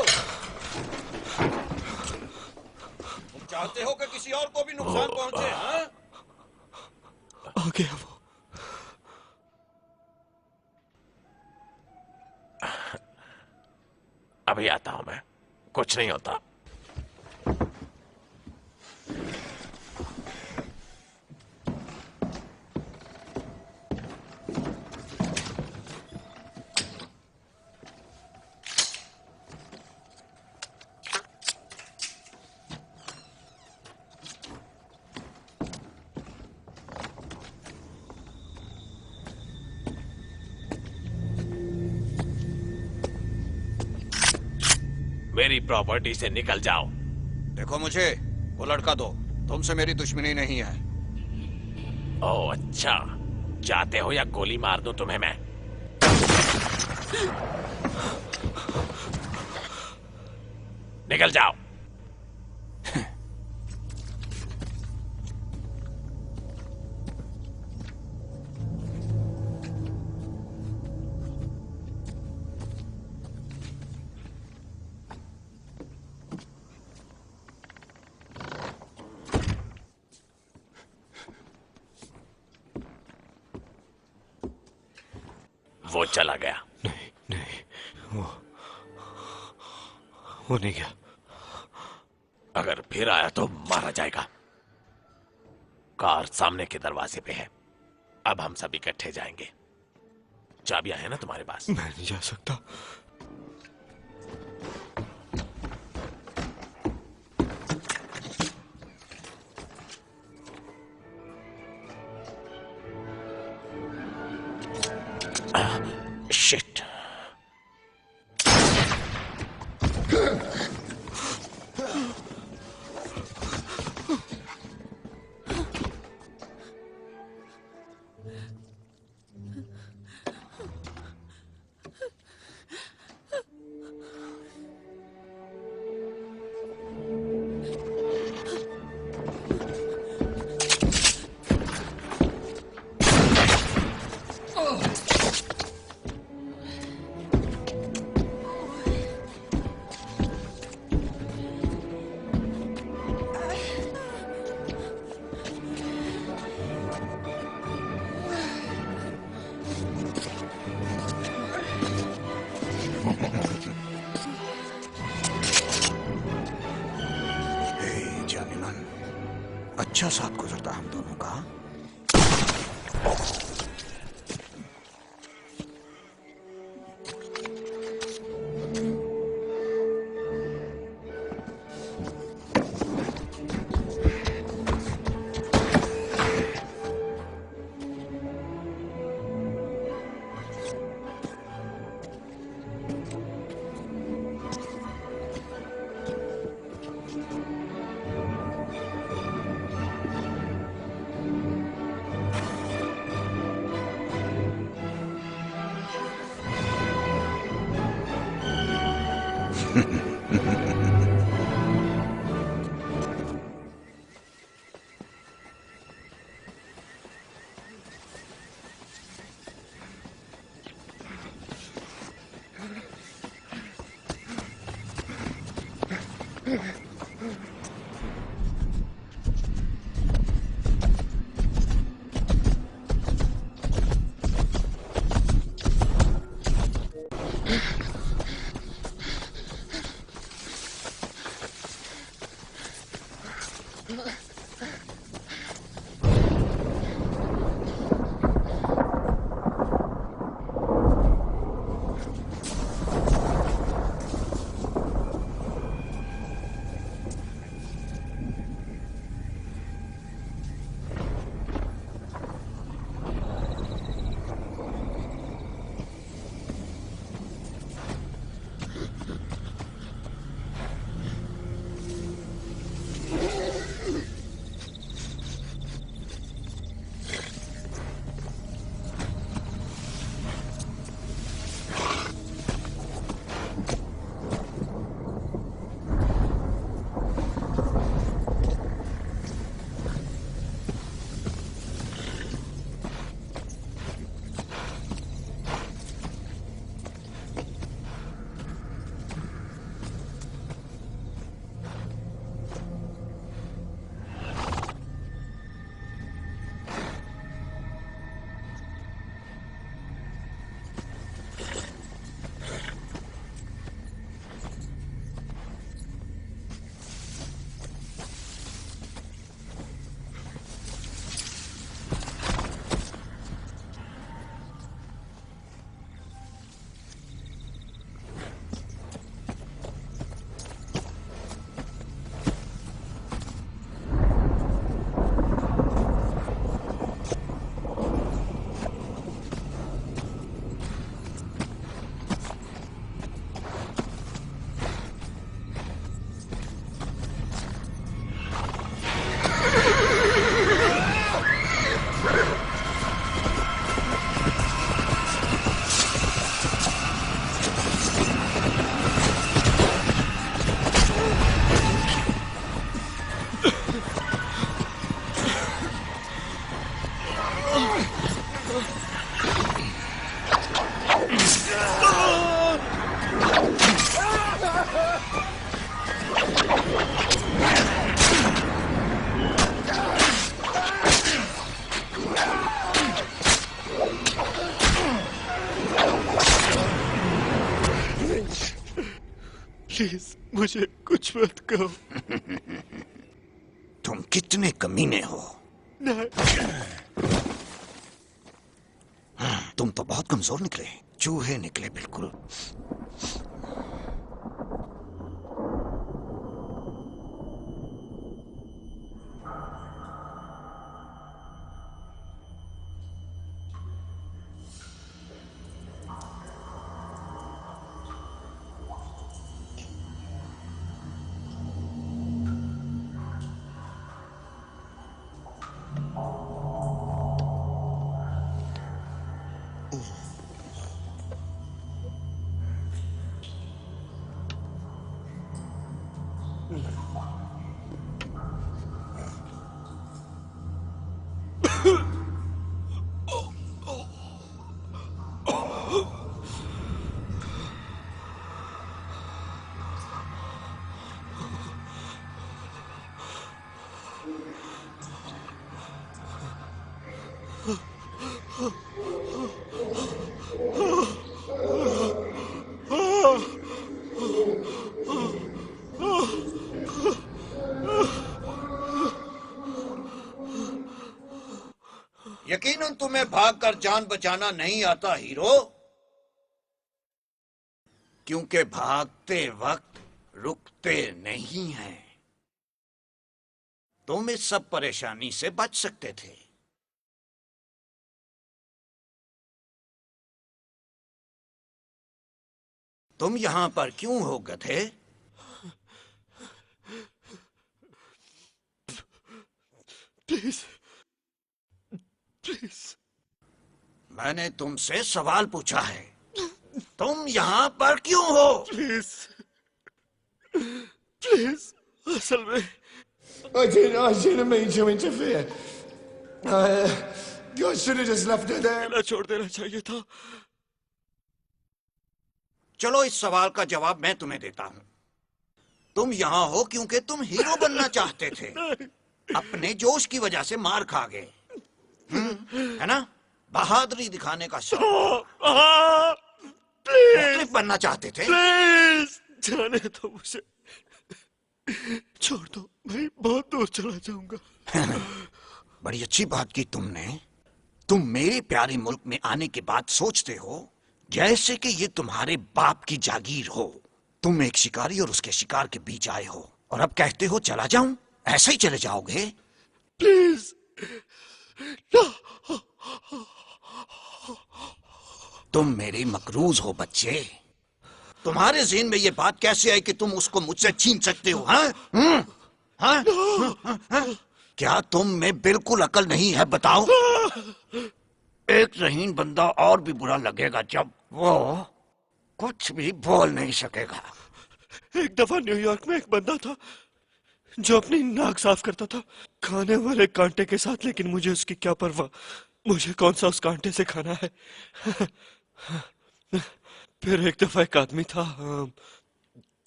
तुम चाहते हो कि किसी और को भी नुकसान पहुंचे? हाँ? आ गया वो। अभी आता हूं मैं। कुछ नहीं होता। मेरी प्रॉपर्टी से निकल जाओ। देखो, मुझे वो लड़का दो। तुमसे मेरी दुश्मनी नहीं है। ओह अच्छा, चाहते हो या गोली मार दूं तुम्हें मैं? निकल जाओ। वो चला गया। नहीं नहीं, वो नहीं गया। अगर फिर आया तो मारा जाएगा। कार सामने के दरवाजे पे है। अब हम सब इकट्ठे जाएंगे। चाबियां हैं ना तुम्हारे पास? मैं नहीं जा सकता। शिट। अच्छा साथ गुजरता हम दोनों का। प्लीज मुझे कुछ मत कहो। तुम कितने कमीने हो। तुम तो बहुत कमजोर निकले, चूहे निकले बिल्कुल। यकीनन तुम्हें भागकर जान बचाना नहीं आता हीरो, क्योंकि भागते वक्त रुकते नहीं हैं। तुम इस सब परेशानी से बच सकते थे। तुम यहां पर क्यों हो गधे? प्लीज प्लीज, मैंने तुमसे सवाल पूछा है, तुम यहाँ पर क्यों हो? प्लीज प्लीज, असल में I didn't mean to interfere. I should have just left her there. ना छोड़ देना चाहिए था। चलो इस सवाल का जवाब मैं तुम्हें देता हूँ। तुम यहाँ हो क्योंकि तुम हीरो बनना चाहते थे, अपने जोश की वजह से मार खा गए, है ना? बहादुरी दिखाने का शौक, मुख्तलिफ बनना चाहते थे। प्लीज जाने दो मुझे, छोड़ दो, मैं बहुत दूर चला जाऊंगा। बड़ी अच्छी बात की तुमने। तुम मेरे प्यारे मुल्क में आने के बाद सोचते हो जैसे कि ये तुम्हारे बाप की जागीर हो। तुम एक शिकारी और उसके शिकार के बीच आए हो और अब कहते हो चला जाऊं? ऐसे ही चले जाओगे? प्लीज तुम मेरे मकरूज हो बच्चे। तुम्हारे ज़हन में ये बात कैसे आई कि तुम उसको मुझसे छीन सकते हो? हाँ? हाँ? क्या तुम में बिल्कुल अकल नहीं है? बताओ। एक रहीन बंदा और भी बुरा लगेगा जब वो कुछ भी बोल नहीं सकेगा। एक दफा न्यूयॉर्क में एक बंदा था जो अपनी नाक साफ करता था खाने वाले कांटे के साथ, लेकिन मुझे उसकी क्या परवाह, मुझे कौन सा उस कांटे से खाना है। फिर एक दफा एक आदमी था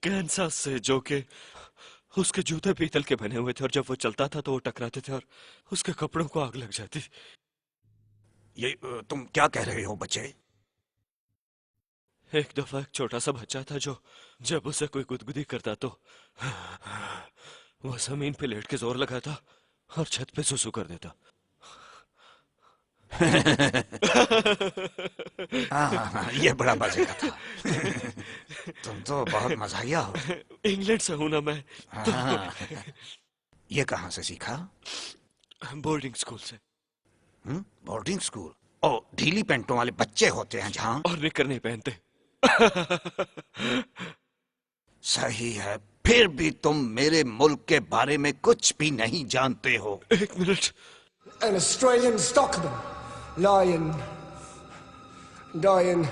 कैंसास से, जो कि उसके जूते पीतल के बने हुए थे और जब वो चलता था तो वो टकराते थे और उसके कपड़ों को आग लग जाती। ये तुम क्या कह रहे हो बच्चे? एक दफा एक छोटा सा बच्चा था जो जब उसे कोई गुदगुदी करता तो वो जमीन पे लेट के जोर लगाता और छत पे सुसु कर देता। हाँ, ये बड़ा मजे का था। तुम तो बहुत मजाहिया हो। इंग्लैंड से हूं ना मैं। हाँ, ये कहाँ से सीखा? बोर्डिंग स्कूल से। Boarding school? ओ, ढीली पैंटों वाले बच्चे होते हैं जहाँ। और निकर नहीं पहनते। सही है, फिर भी तुम मेरे मुल्क के बारे में कुछ भी नहीं जानते हो। एक minute. An Australian stockman lying, dying.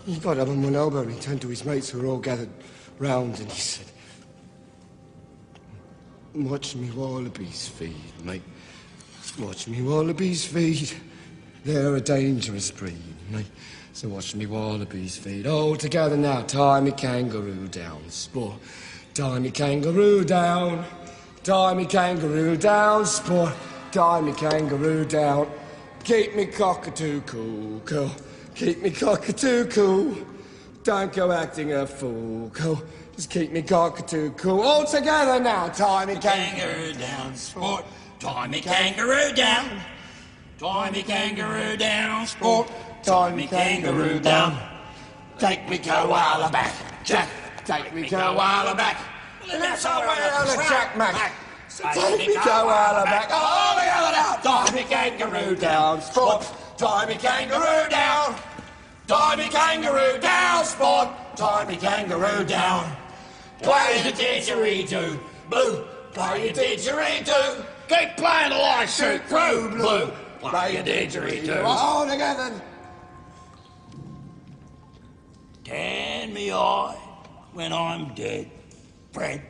He got up on one elbow and he turned to his mates who were all gathered round and he said, "Watch me wallabies feed, mate. Watch me wallabies feed. They're a dangerous breed, mate. So watch me wallabies feed. All together now, tie me kangaroo down, sport. Tie me kangaroo down. Tie me kangaroo down, sport. Tie me kangaroo down. Keep me cockatoo cool, cool. Keep me cockatoo cool. Don't go acting a fool, cool. Just keep me cockatoo cool. All together now, tie me kangaroo down, sport. Tie me kangaroo down. Tie me kangaroo down, sport. Tie me kangaroo down. Take me koala back, Jack. Take me koala back. Let's Somewhere on the track, Mac. Take me koala back. Oh, the other now. Tie me kangaroo down, sport. Tie me kangaroo down. Tie me kangaroo down, sport. Tie me kangaroo down. Play the didgeridoo, blue. Play your didgeridoo. Keep playing till I shoot through, blue. Play your didgeridoo. All together. Tan me eye when I'm dead, Fred.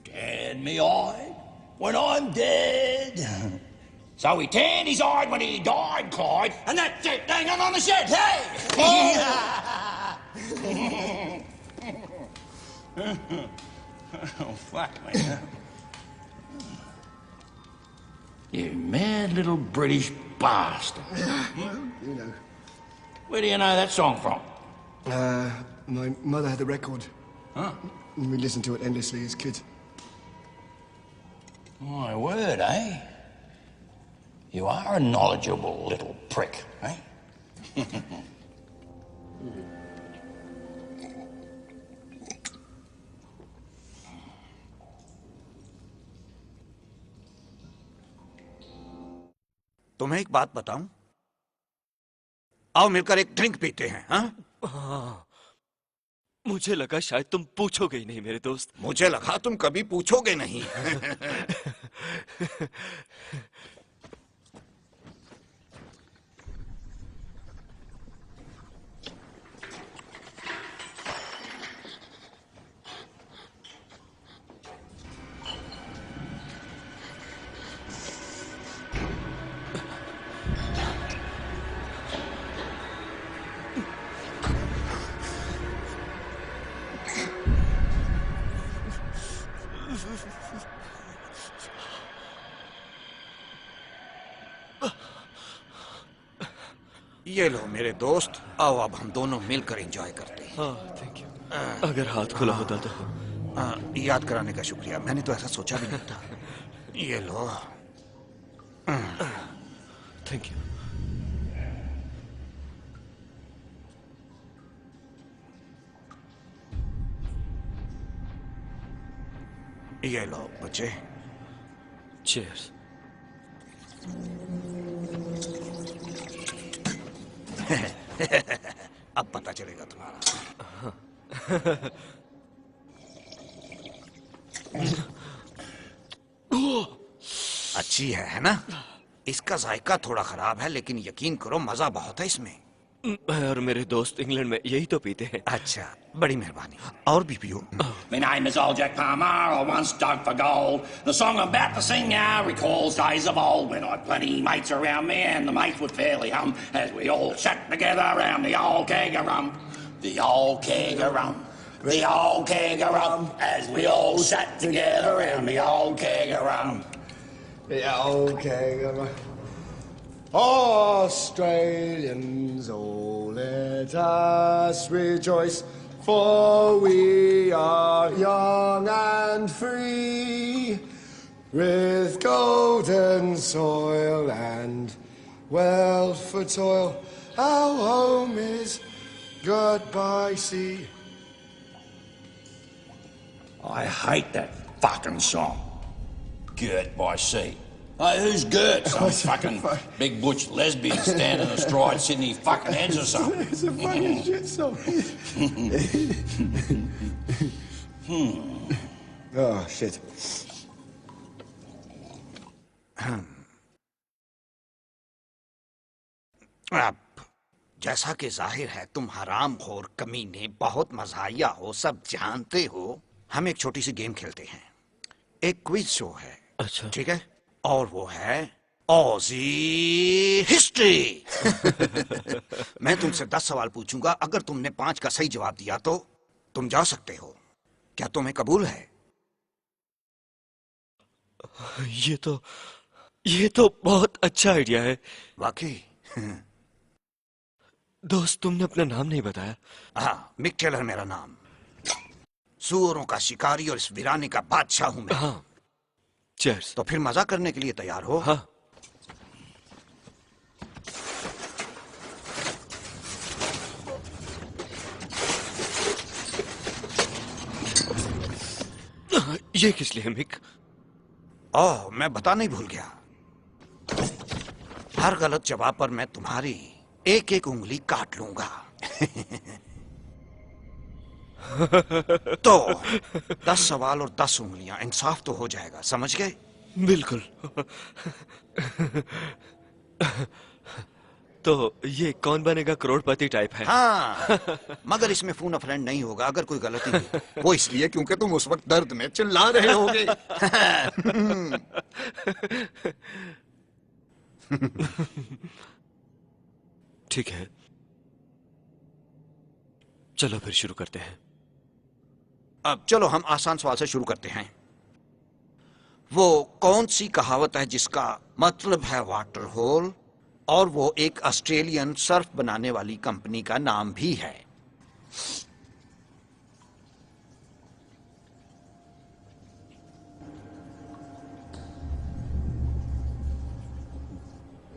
Tan me eye when I'm dead. So he tanned his eye when he died, Clyde, and that's it, hanging on the shed, hey! Oh, fuck me. You mad little British bastard. You know. Where do you know that song from? My mother had the record. Huh? And we listened to it endlessly as kids. My word, eh? You are a knowledgeable little prick, eh? तुम्हें एक बात बताऊं? आओ मिलकर एक drink पीते हैं, हाँ? हाँ। मुझे लगा शायद तुम पूछोगे ही नहीं मेरे दोस्त। मुझे लगा तुम कभी पूछोगे नहीं। ये लो मेरे दोस्त, आओ अब हम दोनों मिलकर एंजॉय करते हैं। हाँ, थैंक यू। अगर हाथ खुला होता तो। याद कराने का शुक्रिया, मैंने तो ऐसा सोचा भी नहीं था। ये लो। Thank you. ये लो बच्चे। चीयर्स। अब पता चलेगा तुम्हारा। अच्छी है ना? इसका जायका थोड़ा खराब है, लेकिन यकीन करो मजा बहुत है इसमें। और मेरे दोस्त इंग्लैंड में यही तो पीते हैं। अच्छा, बड़ी मेहरबानी। और भी पियो। My name is old Jack Palmer, I once dug for gold. The song I'm about to sing now recalls days of old when I had plenty mates around me and the mates would fairly hum as we all sat together around the old keg of rum. The old keg of rum. The old keg of rum as we all sat together around the old keg of rum. The old keg of rum. Australians, all let us rejoice, for we are young and free, with golden soil and wealth for toil. Our home is goodbye sea. I hate that fucking song. Gert by Sea. Hey, who's Gert? Some fucking big butch lesbian standing astride Sydney fucking heads or something. It's a fucking shit song. Oh, shit. अब जैसा कि जाहिर है तुम हरामखोर कमीने बहुत मजाहिया हो, सब जानते हो। हम एक छोटी सी गेम खेलते हैं। एक क्विज शो है। अच्छा। ठीक है? और वो है ऑजी हिस्ट्री। मैं तुमसे 10 सवाल पूछूंगा, अगर तुमने 5 का सही जवाब दिया तो तुम जा सकते हो। क्या तुम्हें कबूल है? ये तो बहुत अच्छा आइडिया है। वाकई? दोस्त, तुमने अपना नाम नहीं बताया। हाँ, मिक टेलर मेरा नाम। सूअरों का शिकारी और इस वीराने का बादशाह हूं मैं। हाँ। चीयर्स। तो फिर मजा करने के लिए तैयार हो? हाँ। ये किस लिए मिक? ओह, मैं बताना ही भूल गया। हर गलत जवाब पर मैं तुम्हारी एक एक उंगली काट लूंगा। तो 10 सवाल और 10 उंगलियां, इंसाफ तो हो जाएगा, समझ गए? बिल्कुल। तो ये कौन बनेगा करोड़पति टाइप है? हाँ, मगर इसमें फोन अ फ्रेंड नहीं होगा अगर कोई गलती हुई। वो इसलिए क्योंकि तुम उस वक्त दर्द में चिल्ला रहे होगे। ठीक है, चलो फिर शुरू करते हैं। अब चलो हम आसान सवाल से शुरू करते हैं। वो कौन सी कहावत है जिसका मतलब है वाटर होल और वो एक ऑस्ट्रेलियन सर्फ बनाने वाली कंपनी का नाम भी है?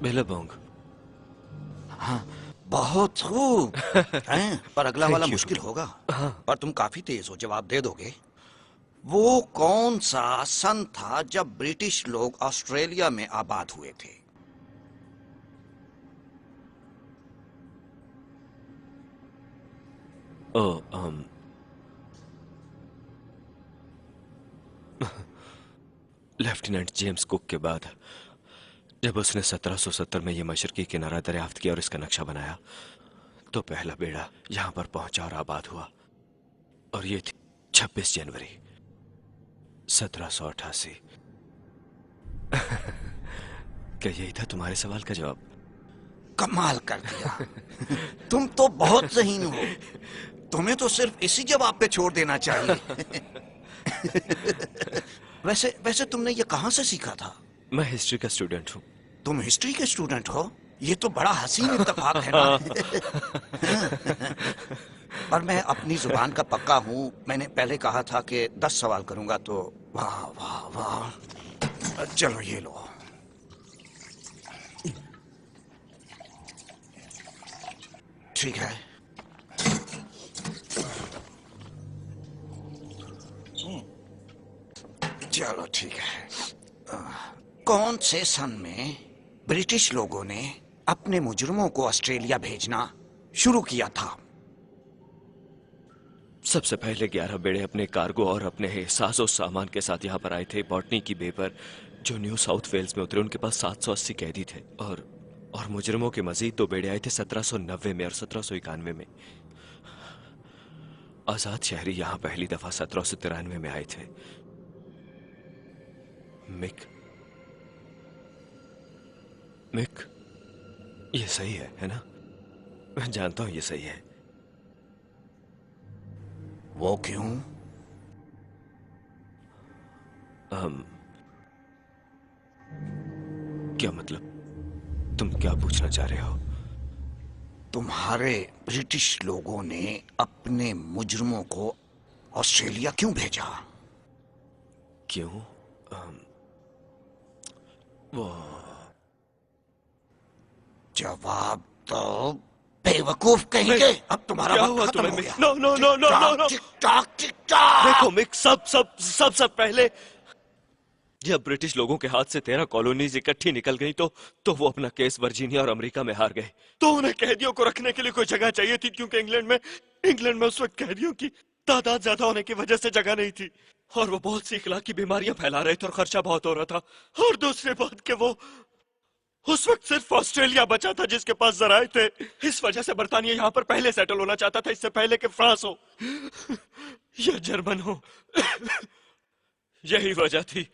बिलबोंग। हाँ, बहुत खूब। हैं? पर अगला वाला मुश्किल होगा। पर तुम काफी तेज हो, जवाब दे दोगे। वो कौन सा सन था जब ब्रिटिश लोग ऑस्ट्रेलिया में आबाद हुए थे? लेफ्टिनेंट जेम्स कुक के बाद जब उसने 1770 में यह मशरकी किनारा दरियाफ्त किया और इसका नक्शा बनाया, तो पहला बेड़ा यहां पर पहुंचा और आबाद हुआ। और ये थी 26 जनवरी 1788। क्या यही था तुम्हारे सवाल का जवाब? कमाल कर दिया। तुम तो बहुत ज़हीन हो। तुम्हें तो सिर्फ इसी जवाब पे छोड़ देना चाहिए। वैसे तुमने ये कहां से सीखा था? मैं हिस्ट्री का स्टूडेंट हूँ। तुम हिस्ट्री के स्टूडेंट हो? ये तो बड़ा हसीन इत्तेफाक है ना। पर मैं अपनी जुबान का पक्का हूँ। मैंने पहले कहा था कि 10 सवाल करूंगा, तो वाह वाह वाह। चलो ये लो। ठीक है। चलो ठीक है। कौन से सन में ब्रिटिश लोगों ने अपने मुजरिमों को ऑस्ट्रेलिया भेजना शुरू किया था? सबसे पहले 11 बेड़े अपने कार्गो और अपने साजो सामान के साथ यहाँ पर आए थे बॉटनी की बे पर, जो न्यू साउथ वेल्स में उतरे। उनके पास 780 कैदी थे और मुजरिमों के मजीद 2 बेड़े आए थे 1790 में और 1791 में। आजाद शहरी यहाँ पहली दफा 1793 में आए थे। मिक, ये सही है ना? मैं जानता हूं ये सही है। वो क्यों? क्या मतलब? तुम क्या पूछना चाह रहे हो? तुम्हारे ब्रिटिश लोगों ने अपने मुजरिमों को ऑस्ट्रेलिया क्यों भेजा? क्यों? वो जवाब तो बेवकूफ कहेंगे। अब तुम्हारा वक्त खत्म हो गया। No no no no no no. देखो मिक, सब पहले जब ब्रिटिश लोगों के हाथ से 13 कॉलोनीज इकट्ठी निकल गई तो वो अपना केस वर्जीनिया और अमेरिका में हार गए। तो उन्हें कैदियों को रखने के लिए कोई जगह चाहिए थी, क्योंकि इंग्लैंड में उस वक्त कैदियों की तादाद ज्यादा होने की वजह से जगह नहीं थी और वो बहुत सी इखलाकी बीमारियां फैला रहे थे और खर्चा बहुत हो रहा था। और दूसरी बात कि वो उस वक्त सिर्फ ऑस्ट्रेलिया बचा था जिसके पास जराए थे। इस वजह से बर्तानिया यहाँ पर पहले सेटल होना चाहता था, इससे पहले कि फ्रांस हो या जर्मन हो। यही वजह थी।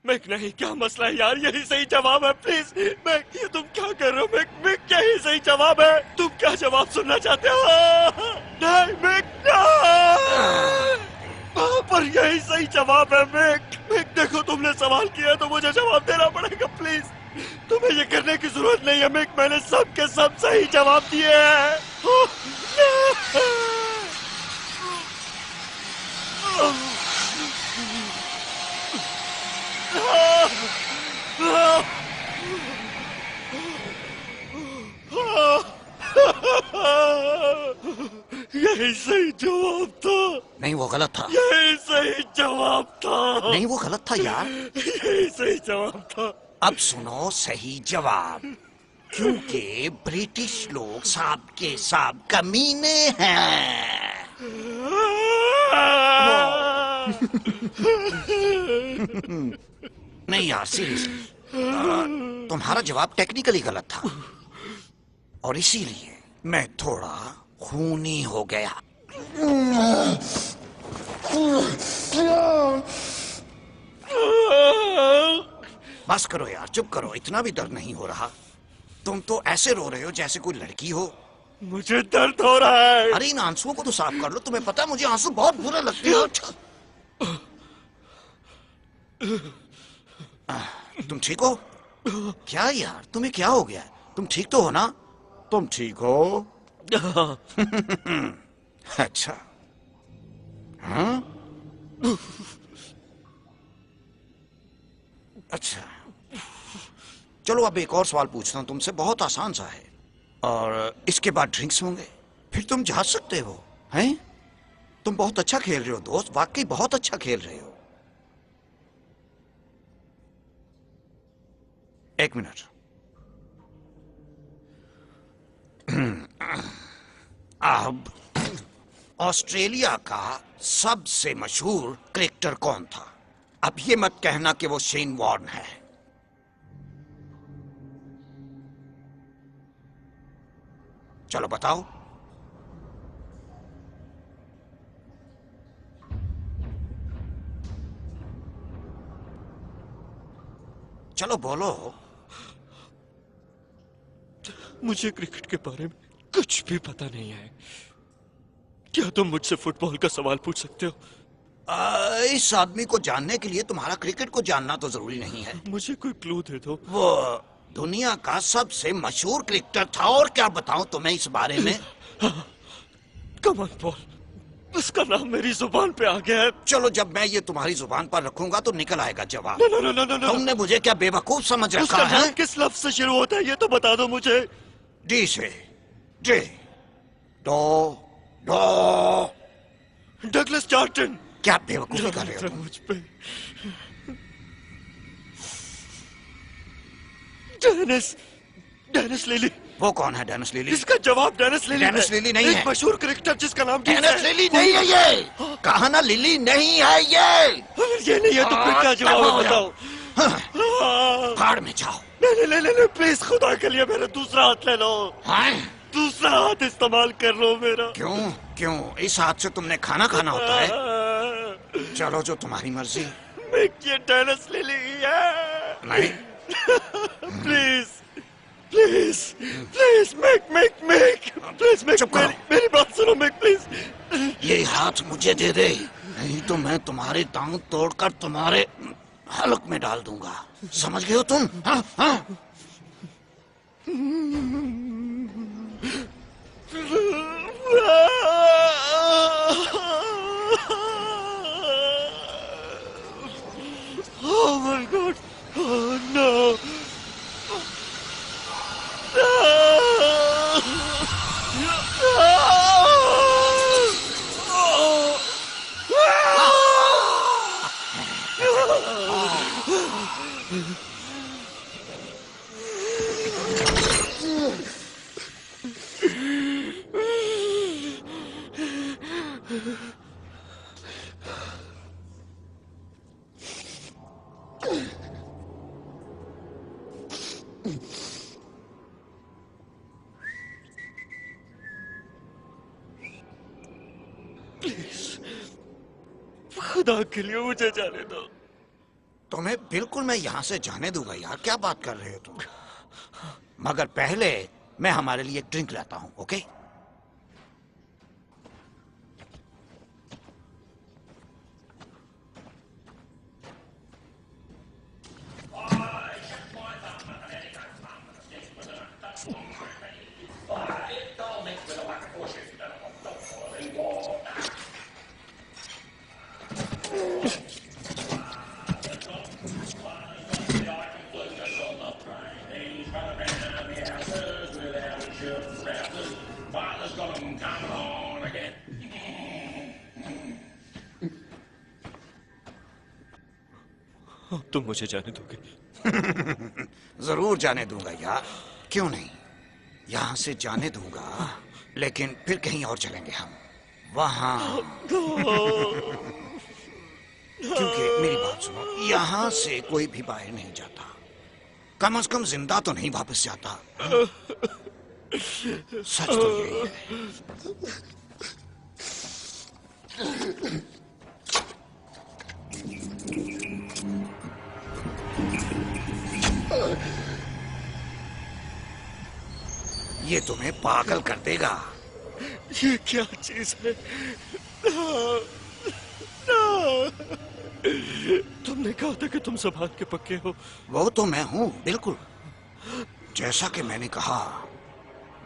मिक नहीं, क्या मसला है यार? यही सही जवाब है। प्लीज मिक, ये तुम क्या कर रहे हो? मिक यही सही जवाब है। तुम क्या जवाब सुनना चाहते हो? नहीं मिक, पर यही सही जवाब है। मिक देखो, तुमने सवाल किया तो मुझे जवाब देना पड़ेगा। प्लीज, तुम्हें ये करने की जरूरत नहीं है मिक। मैंने सब के सब सही जवाब दिए हैं। यही सही जवाब था। नहीं, वो गलत था। यही सही जवाब था। नहीं, वो गलत था यार। यही सही जवाब था। अब सुनो सही जवाब। क्योंकि ब्रिटिश लोग साब के साब कमीने हैं। नहीं यार, सीरियसली तुम्हारा जवाब टेक्निकली गलत था और इसीलिए मैं थोड़ा खूनी हो गया। बस करो यार, चुप करो। इतना भी दर्द नहीं हो रहा। तुम तो ऐसे रो रहे हो जैसे कोई लड़की हो। मुझे दर्द हो रहा है। अरे इन आंसुओं को तो साफ कर लो। तुम्हें पता है मुझे आंसू बहुत बुरे लगते हैं। तुम ठीक हो? क्या यार, तुम्हें क्या हो गया? तुम ठीक तो हो ना? तुम ठीक हो? अच्छा। हाँ? अच्छा। चलो अब एक और सवाल पूछता हूँ तुमसे, बहुत आसान सा है, और इसके बाद ड्रिंक्स होंगे, फिर तुम जा सकते हो। हैं? तुम बहुत अच्छा खेल रहे हो दोस्त, वाकई बहुत अच्छा खेल रहे हो। एक मिनट। अब ऑस्ट्रेलिया का सबसे मशहूर क्रिकेटर कौन था? अब ये मत कहना कि वो शेन वॉर्न है। चलो बताओ। चलो बोलो। मुझे क्रिकेट के बारे में कुछ भी पता नहीं है। क्या तुम मुझसे फुटबॉल का सवाल पूछ सकते हो? इस आदमी को जानने के लिए तुम्हारा क्रिकेट को जानना तो जरूरी नहीं है। मुझे कोई क्लू दे दो। वो दुनिया का सबसे मशहूर क्रिकेटर था, और क्या बताऊं तुम्हें इस बारे में? कम ऑन पॉल, उसका नाम मेरी जुबान पे आ गया है। चलो जब मैं ये तुम्हारी जुबान पर रखूंगा तो निकल आएगा जवाब। No, no, no, no, no. तुमने मुझे क्या बेवकूफ समझ रखा उसका है? नाम किस लफ्ज से शुरू होता है ये तो बता दो मुझे। डी से। डी। डो। डो। Douglas Charlton. क्या बेवकूफी कर रहे हो तुम? मुझ पे। Dennis Lillee. वो कौन है डेनिस लिली? इसका जवाब डेनिस लिली। डेनिस लिली नहीं है। एक मशहूर क्रिकेटर जिसका नाम डेनिस लिली नहीं है ये। कहा ना लिली नहीं है ये नहीं है तो फिर क्या जवाब है बताओ? भाड़ में जाओ। नहीं प्लीज, खुदा के लिए मेरा दूसरा हाथ ले लो। दूसरा हाथ इस्तेमाल कर लो मेरा। क्यों इस हाथ से तुमने खाना खाना होता है? चलो जो तुम्हारी मर्जी। ये डेनिस लिली है। नहीं। Please please please make please मेरी बात सुनो मेक प्लीज। ये हाथ मुझे दे दे, नहीं तो मैं तुम्हारे टांग तोड़कर तुम्हारे हलक में डाल दूंगा। समझ गए हो तुम? हाँ हाँ। Oh my God! Oh no! खुदा के लिए मुझे जाने दो। तुम्हें बिल्कुल मैं यहाँ से जाने दूंगा यार, क्या बात कर रहे हो तुम? मगर पहले मैं हमारे लिए एक ड्रिंक लाता हूँ, ओके? तुम मुझे जाने दोगे? जरूर जाने दूंगा यार, क्यों नहीं? यहाँ से जाने दूंगा, लेकिन फिर कहीं और चलेंगे हम, वहां। क्योंकि मेरी बात सुनो, यहाँ से कोई भी बाहर नहीं जाता, कम से कम जिंदा तो नहीं वापस जाता। सच तो यही है। ये तुम्हें पागल कर देगा। ये क्या चीज है? तुमने कहा था कि तुम संभाल के पक्के हो। वो तो मैं हूँ, बिल्कुल। जैसा कि मैंने कहा,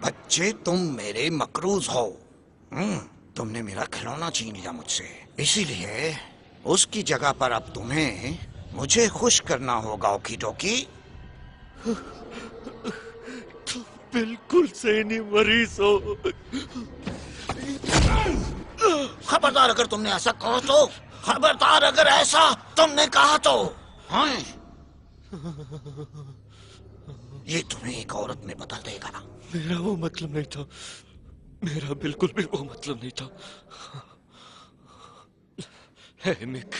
बच्चे तुम मेरे मकरूज हो। तुमने मेरा खिलौना छीन लिया मुझसे, इसीलिए उसकी जगह पर अब तुम्हें मुझे खुश करना होगा, ओकी टोकी। तुम बिल्कुल सही नहीं मरीज हो। खबरदार अगर तुमने ऐसा कहा तो, खबरदार अगर ऐसा तुमने कहा तो। हाँ? ये तुम्हें एक औरत ने बता देगा। मेरा वो मतलब नहीं था, मेरा बिल्कुल भी वो मतलब नहीं था। हे मिक,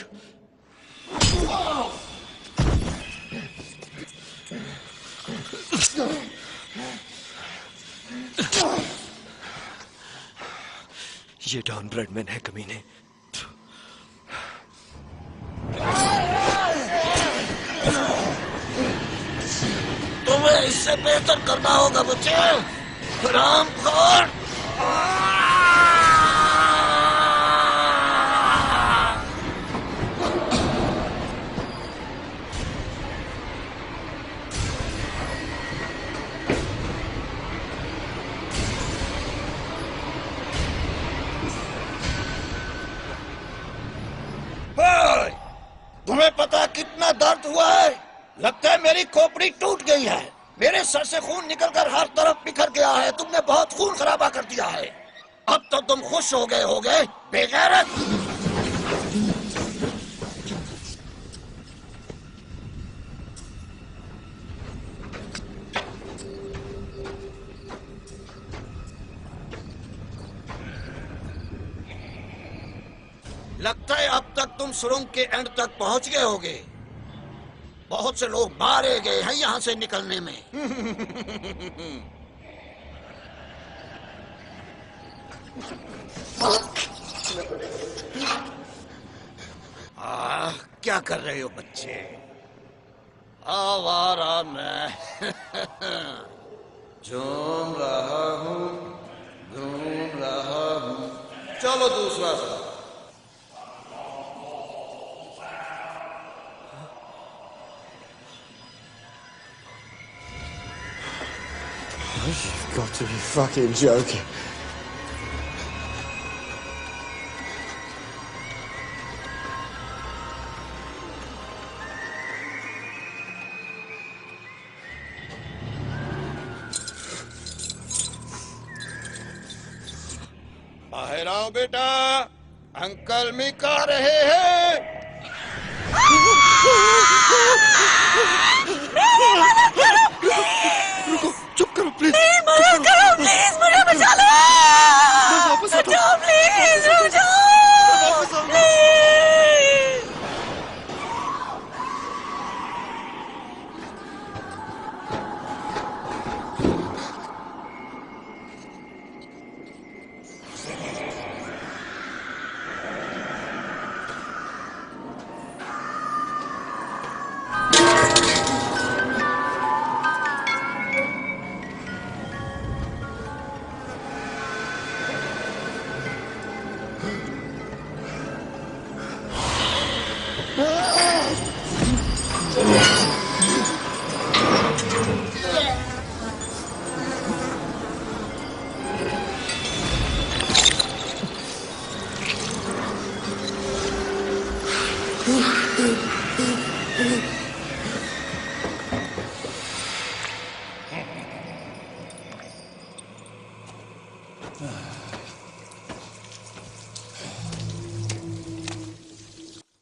ये डॉन ब्रेडमैन है कमीने। तुम्हें इससे बेहतर करना होगा बच्चे। हरामखोर। तुम्हें पता कितना दर्द हुआ है? लगता है मेरी खोपड़ी टूट गई है। मेरे सर से खून निकलकर हर तरफ बिखर गया है। तुमने बहुत खून खराबा कर दिया है। अब तो तुम खुश हो गए बेगैरत। लगता है अब तक तुम सुरंग के एंड तक पहुंच गए होगे। बहुत से लोग मारे गए हैं यहां से निकलने में। क्या कर रहे हो बच्चे? आवारा मैं झूम रहा हूँ, घूम रहा हूँ। चलो दूसरा सा। You've got to be fucking joking. बाहर आओ बेटा, अंकल मिक आ रहे हैं। रुको, चुप करो प्लीज। मदद करो प्लीज, मुझे बचा लो। बचाओ प्लीज, रुक जाओ प्लीज।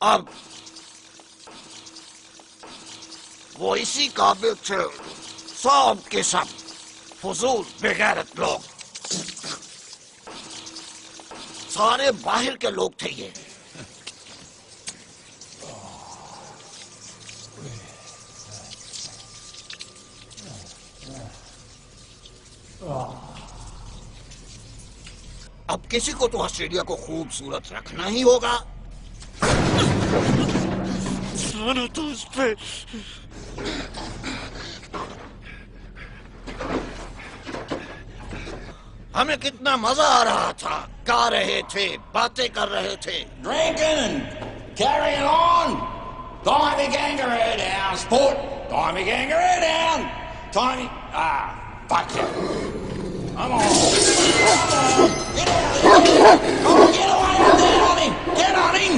अब वो इसी काबिल थे सब के सब फजूल बेगैरत लोग। सारे बाहर के लोग थे ये। अब किसी को तो ऑस्ट्रेलिया को खूबसूरत रखना ही होगा। सुनो तो उस पे। हमें कितना मजा आ रहा था, गा रहे थे, बातें कर रहे थे। Drinking, carrying on. Time to gangaroo down, sport. Time to gangaroo down. Time to... fuck you. Come on. Come on. Get out of there. Come on, get away from there on him. Get on him.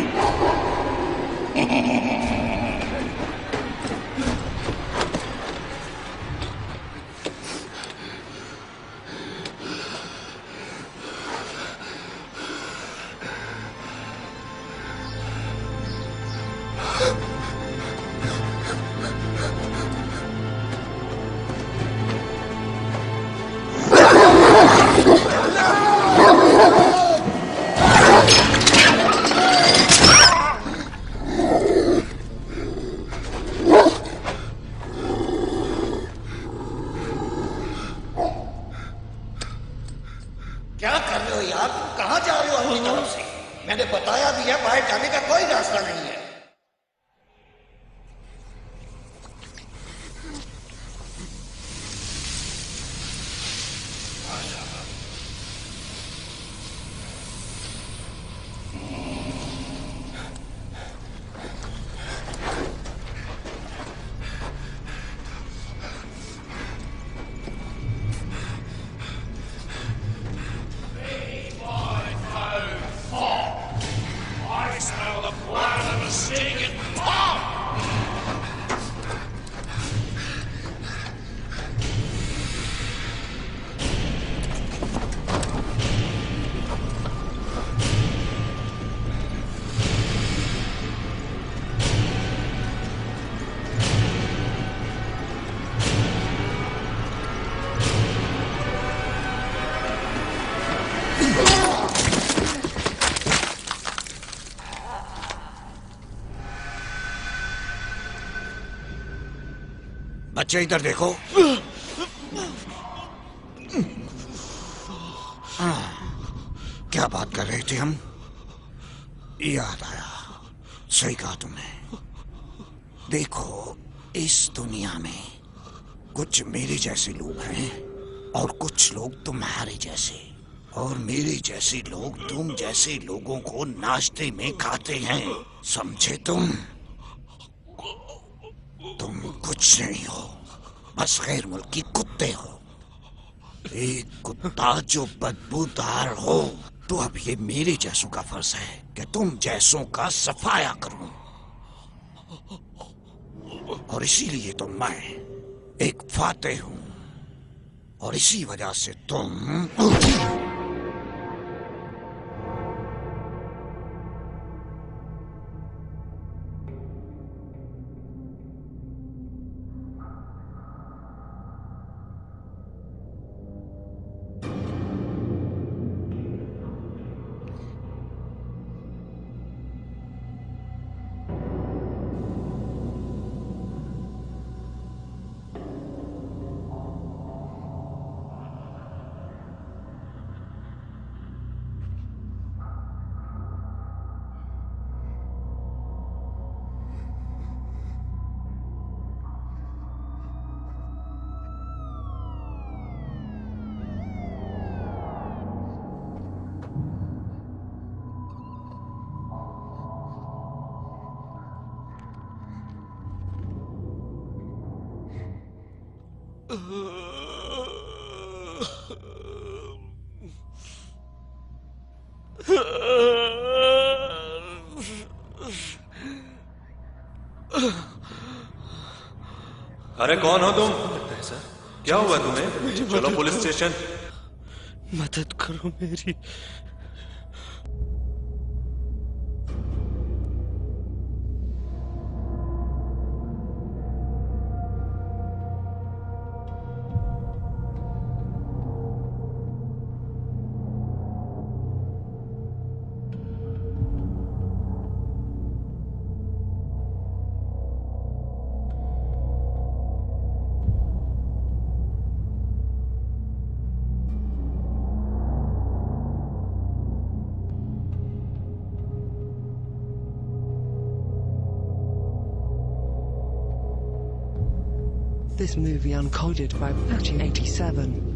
की तरफ से। मैंने बताया भी है बाहर जाने का कोई रास्ता नहीं है। I smell the blood of a stinking pop! बच्चे इधर देखो। क्या बात कर रहे थे हम? याद आया, सही कहा तुमने। देखो, इस दुनिया में कुछ मेरे जैसे लोग हैं और कुछ लोग तुम्हारे जैसे, और मेरे जैसे लोग तुम जैसे लोगों को नाश्ते में खाते हैं, समझे तुम? तुम कुछ नहीं हो, बस गैर मुल्की कुत्ते हो। एक कुत्ता जो बदबूदार हो, तो अब ये मेरे जैसों का फर्ज है कि तुम जैसों का सफाया करूं। और इसीलिए तो मैं एक फातेह हूं, और इसी वजह से तुम अरे कौन हो तुम? क्या हुआ तुम्हें? चलो पुलिस स्टेशन। मदद करो मेरी। This movie uncoded by Patchy 87.